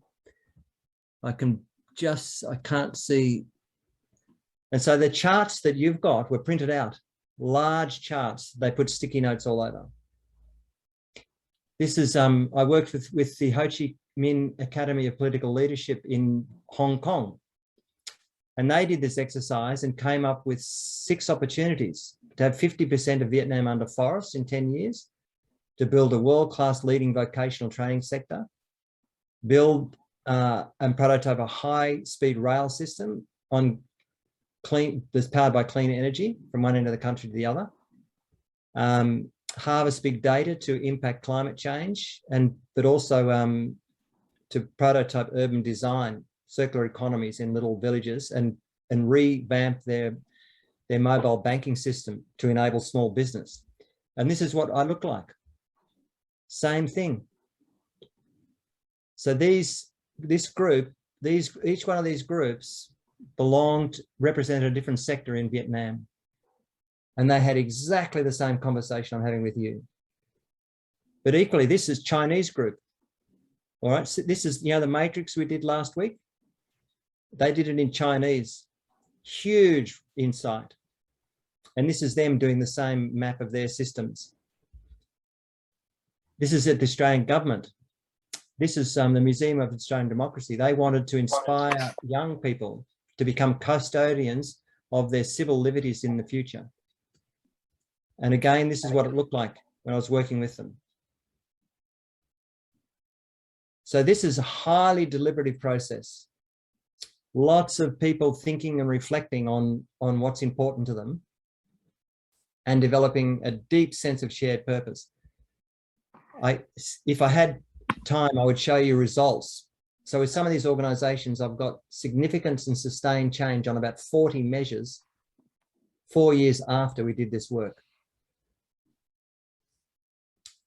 I can't see. And so the charts that you've got were printed out, large charts. They put sticky notes all over. This is, I worked with the Ho Chi Minh Academy of Political Leadership in Hong Kong. And they did this exercise and came up with 6 opportunities to have 50% of Vietnam under forest in 10 years, to build a world-class leading vocational training sector, build and prototype a high-speed rail system that's powered by clean energy from one end of the country to the other, harvest big data to impact climate change, but also to prototype urban design, circular economies in little villages, and revamp their mobile banking system to enable small business. And this is what I look like. Same thing. So each one of these groups represented a different sector in Vietnam. And they had exactly the same conversation I'm having with you. But equally, this is Chinese group. All right, so this is, the matrix we did last week. They did it in Chinese. Huge insight. And this is them doing the same map of their systems. This is at the Australian government. This is the Museum of Australian Democracy. They wanted to inspire young people to become custodians of their civil liberties in the future. And again, this is what it looked like when I was working with them. So this is a highly deliberative process. Lots of people thinking and reflecting on what's important to them and developing a deep sense of shared purpose. If I had time, I would show you results. So with some of these organizations, I've got significance and sustained change on about 40 measures 4 years after we did this work.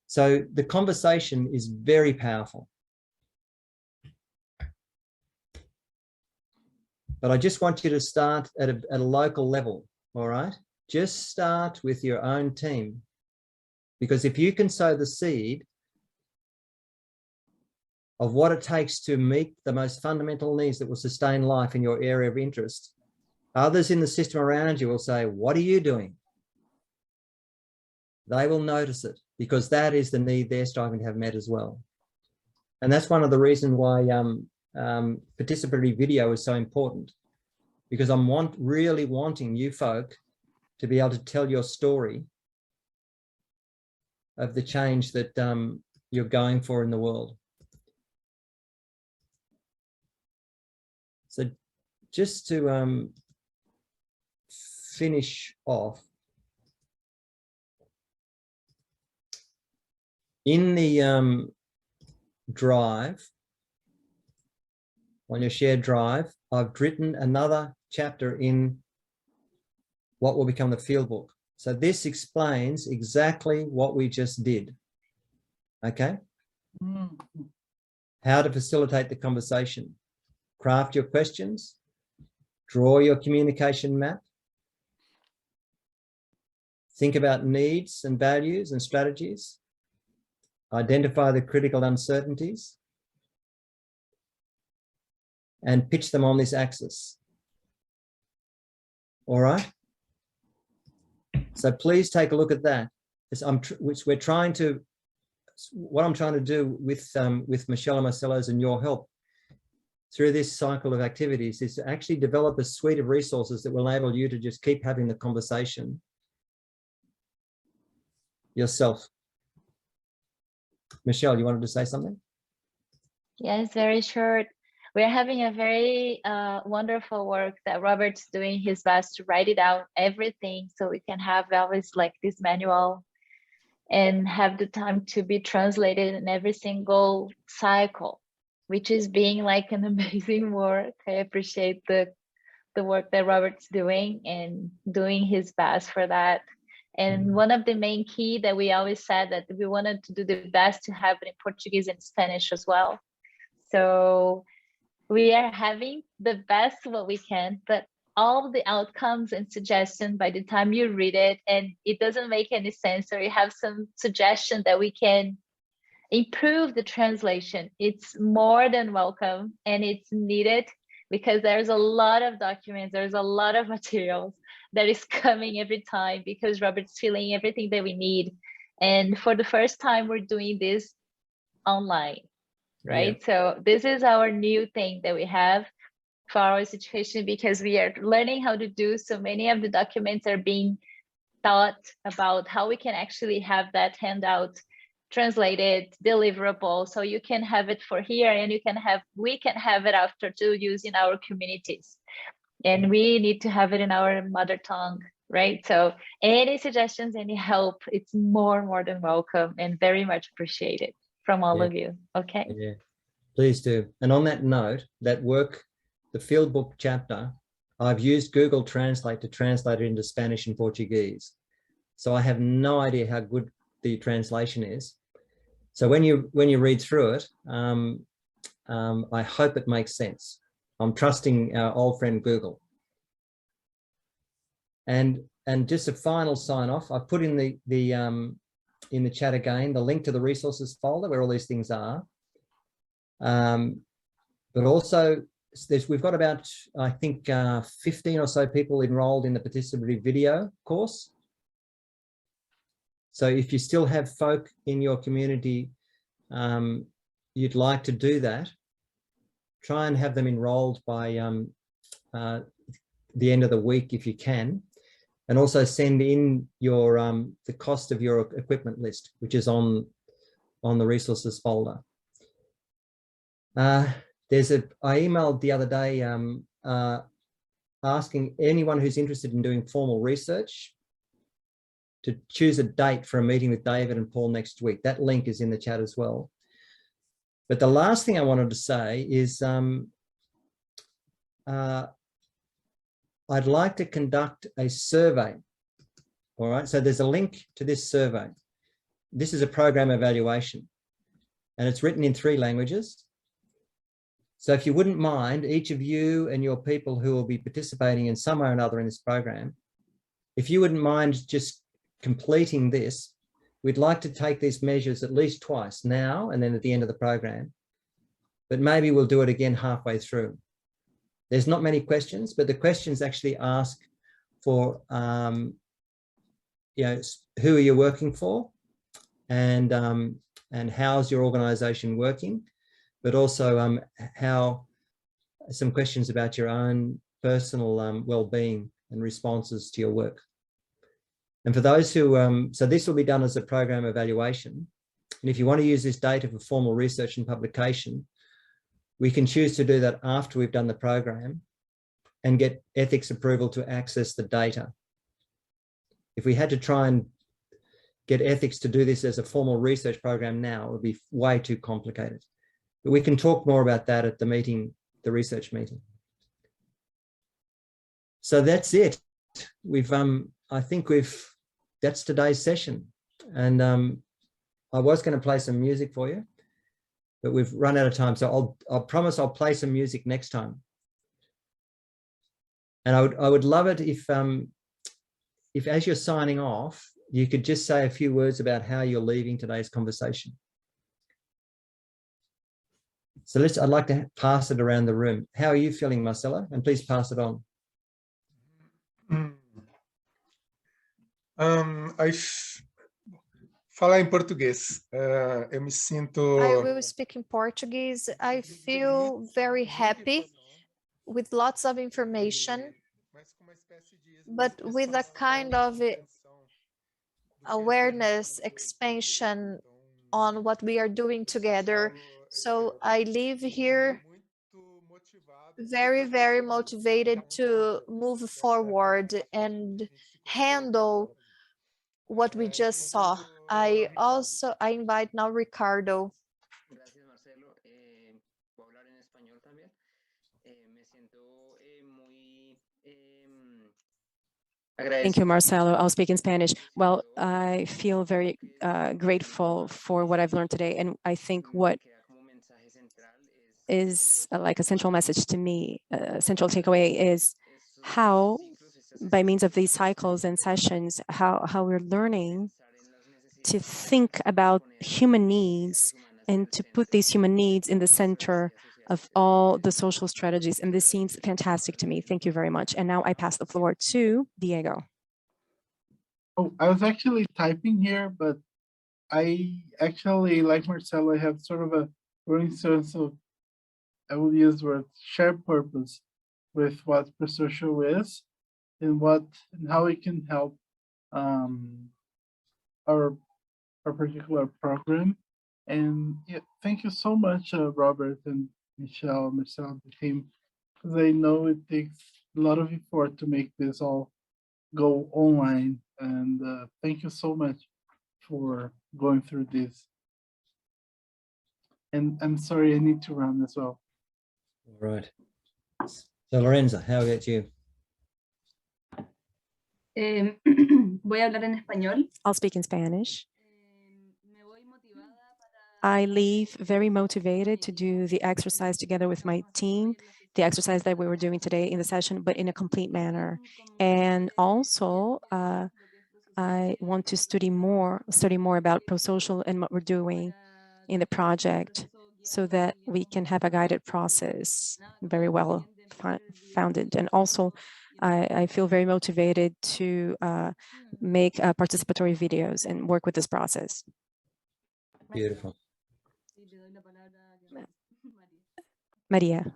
So the conversation is very powerful. But I just want you to start at a local level, all right? Just start with your own team. Because if you can sow the seed of what it takes to meet the most fundamental needs that will sustain life in your area of interest, Others in the system around you will say, what are you doing? They will notice it because that is the need they're striving to have met as well. And that's one of the reasons why participatory video is so important, because I'm really wanting you folk to be able to tell your story of the change that you're going for in the world. So just to finish off, in the drive, on your shared drive, I've written another chapter in what will become the field book. So this explains exactly what we just did. Okay? How to facilitate the conversation. Craft your questions. Draw your communication map. Think about needs and values and strategies. Identify the critical uncertainties and pitch them on this axis. All right? So please take a look at that. What I'm trying to do with Michelle and Marcelo's and your help through this cycle of activities is to actually develop a suite of resources that will enable you to just keep having the conversation yourself. Michelle, you wanted to say something? Yes, very short. We're having a very wonderful work that Robert's doing his best to write it out, everything, so we can have always like this manual and have the time to be translated in every single cycle, which is being like an amazing work. I appreciate the work that Robert's doing and doing his best for that. And one of the main key that we always said that we wanted to do the best to have it in Portuguese and Spanish as well. So we are having the best what we can, but all the outcomes and suggestions by the time you read it and it doesn't make any sense, or you have some suggestion that we can improve the translation, it's more than welcome and it's needed, because there's a lot of documents, there's a lot of materials that is coming every time because Robert's filling everything that we need. And for the first time, we're doing this online, right? Yeah. So this is our new thing that we have for our situation, because we are learning how to do so many of the documents are being taught about how we can actually have that handout translated, deliverable, so you can have it for here and we can have it after to use in our communities. And we need to have it in our mother tongue, right? So any suggestions, any help, it's more than welcome and very much appreciated from all of you. Okay. Yeah, please do. And on that note, that work, the field book chapter, I've used Google Translate to translate it into Spanish and Portuguese. So I have no idea how good the translation is. So when you read through it, I hope it makes sense. I'm trusting our old friend Google. And just a final sign off, I've put in the chat again the link to the resources folder where all these things are. But also we've got about, I think, 15 or so people enrolled in the participatory video course. So if you still have folk in your community you'd like to do that, try and have them enrolled by the end of the week if you can, and also send in your the cost of your equipment list, which is on the resources folder. I emailed the other day asking anyone who's interested in doing formal research to choose a date for a meeting with David and Paul next week. That link is in the chat as well. But the last thing I wanted to say is I'd like to conduct a survey. All right, so there's a link to this survey. This is a program evaluation and it's written in 3 languages. So if you wouldn't mind, each of you and your people who will be participating in some way or another in this program, if you wouldn't mind just completing this, we'd like to take these measures at least twice, now and then at the end of the program, but maybe we'll do it again halfway through. there's not many questions, but the questions actually ask for, you know, who are you working for, and how's your organization working, but also how some questions about your own personal well-being and responses to your work. And for those who, so this will be done as a program evaluation. And if you want to use this data for formal research and publication, we can choose to do that after we've done the program and get ethics approval to access the data. If we had to try and get ethics to do this as a formal research program now, it would be way too complicated. But we can talk more about that at the meeting, the research meeting. So that's it. We've, I think that's today's session. And I was going to play some music for you, but we've run out of time. So I'll promise I'll play some music next time. And I would love it if as you're signing off, you could just say a few words about how you're leaving today's conversation. So I'd like to pass it around the room. How are you feeling, Marcelo? And please pass it on. Falar em português. Eu me sinto. I will speak in Portuguese. I feel very happy with lots of information, but with a kind of awareness, expansion on what we are doing together. So I leave here very, very motivated to move forward and handle what we just saw. I invite now Ricardo. Gracias, Marcelo. Voy a hablar en español también. Me siento muy agradecido. Thank you, Marcelo. I'll speak in Spanish. Well, I feel very grateful for what I've learned today. And I think what is like a central message to me, a central takeaway is how, by means of these cycles and sessions, how we're learning to think about human needs and to put these human needs in the center of all the social strategies. And this seems fantastic to me. Thank you very much. And now I pass the floor to Diego. Oh, I was actually typing here, but I actually, like Marcelo, I have sort of a growing sense of, I will use the word shared purpose with what pro-social is and how it can help our particular program. And yeah, thank you so much, Robert and Michelle, Marcel, the team, because I know it takes a lot of effort to make this all go online. And thank you so much for going through this. And I'm sorry, I need to run as well. All right. So Lorenza, how about you? Voy a hablar en español. I'll speak in Spanish. I leave very motivated to do the exercise together with my team, the exercise that we were doing today in the session, but in a complete manner. And also, I want to study more about pro-social and what we're doing in the project, so that we can have a guided process, very well founded. And also, I feel very motivated to make participatory videos and work with this process. Beautiful. Maria.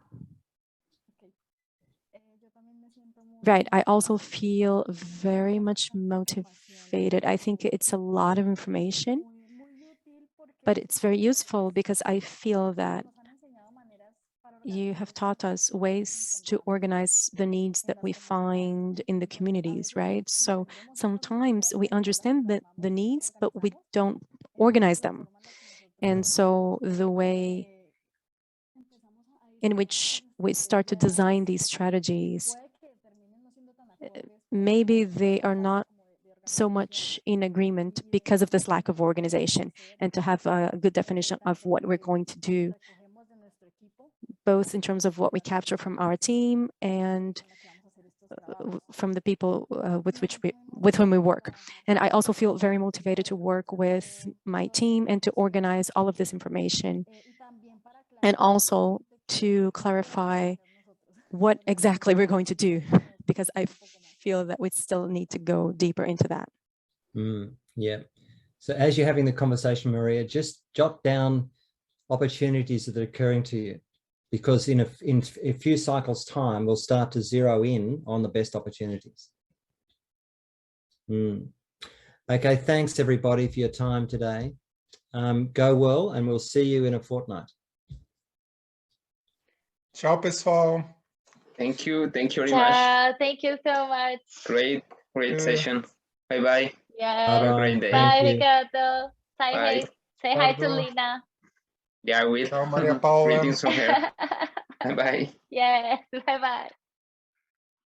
Right, I also feel very much motivated. I think it's a lot of information, but it's very useful because I feel that you have taught us ways to organize the needs that we find in the communities, right? So sometimes we understand the needs, but we don't organize them. And so the way in which we start to design these strategies, maybe they are not so much in agreement because of this lack of organization, and to have a good definition of what we're going to do, both in terms of what we capture from our team and from the people with whom we work. And I also feel very motivated to work with my team and to organize all of this information, and also to clarify what exactly we're going to do, because I feel that we still need to go deeper into that. Yeah. So as you're having the conversation, Maria, just jot down opportunities that are occurring to you, because in a few cycles time, we'll start to zero in on the best opportunities. Okay, thanks everybody for your time today. Go well, and we'll see you in a fortnight. Ciao, pessoal. Thank you very much. Thank you so much. Great session. Bye-bye. Yeah. Have a great day. Bye, Ricardo. Bye. Say hi to Lina. Yeah, I will. Ciao, Maria Paula. Greetings from her. Bye-bye. Yes, bye-bye.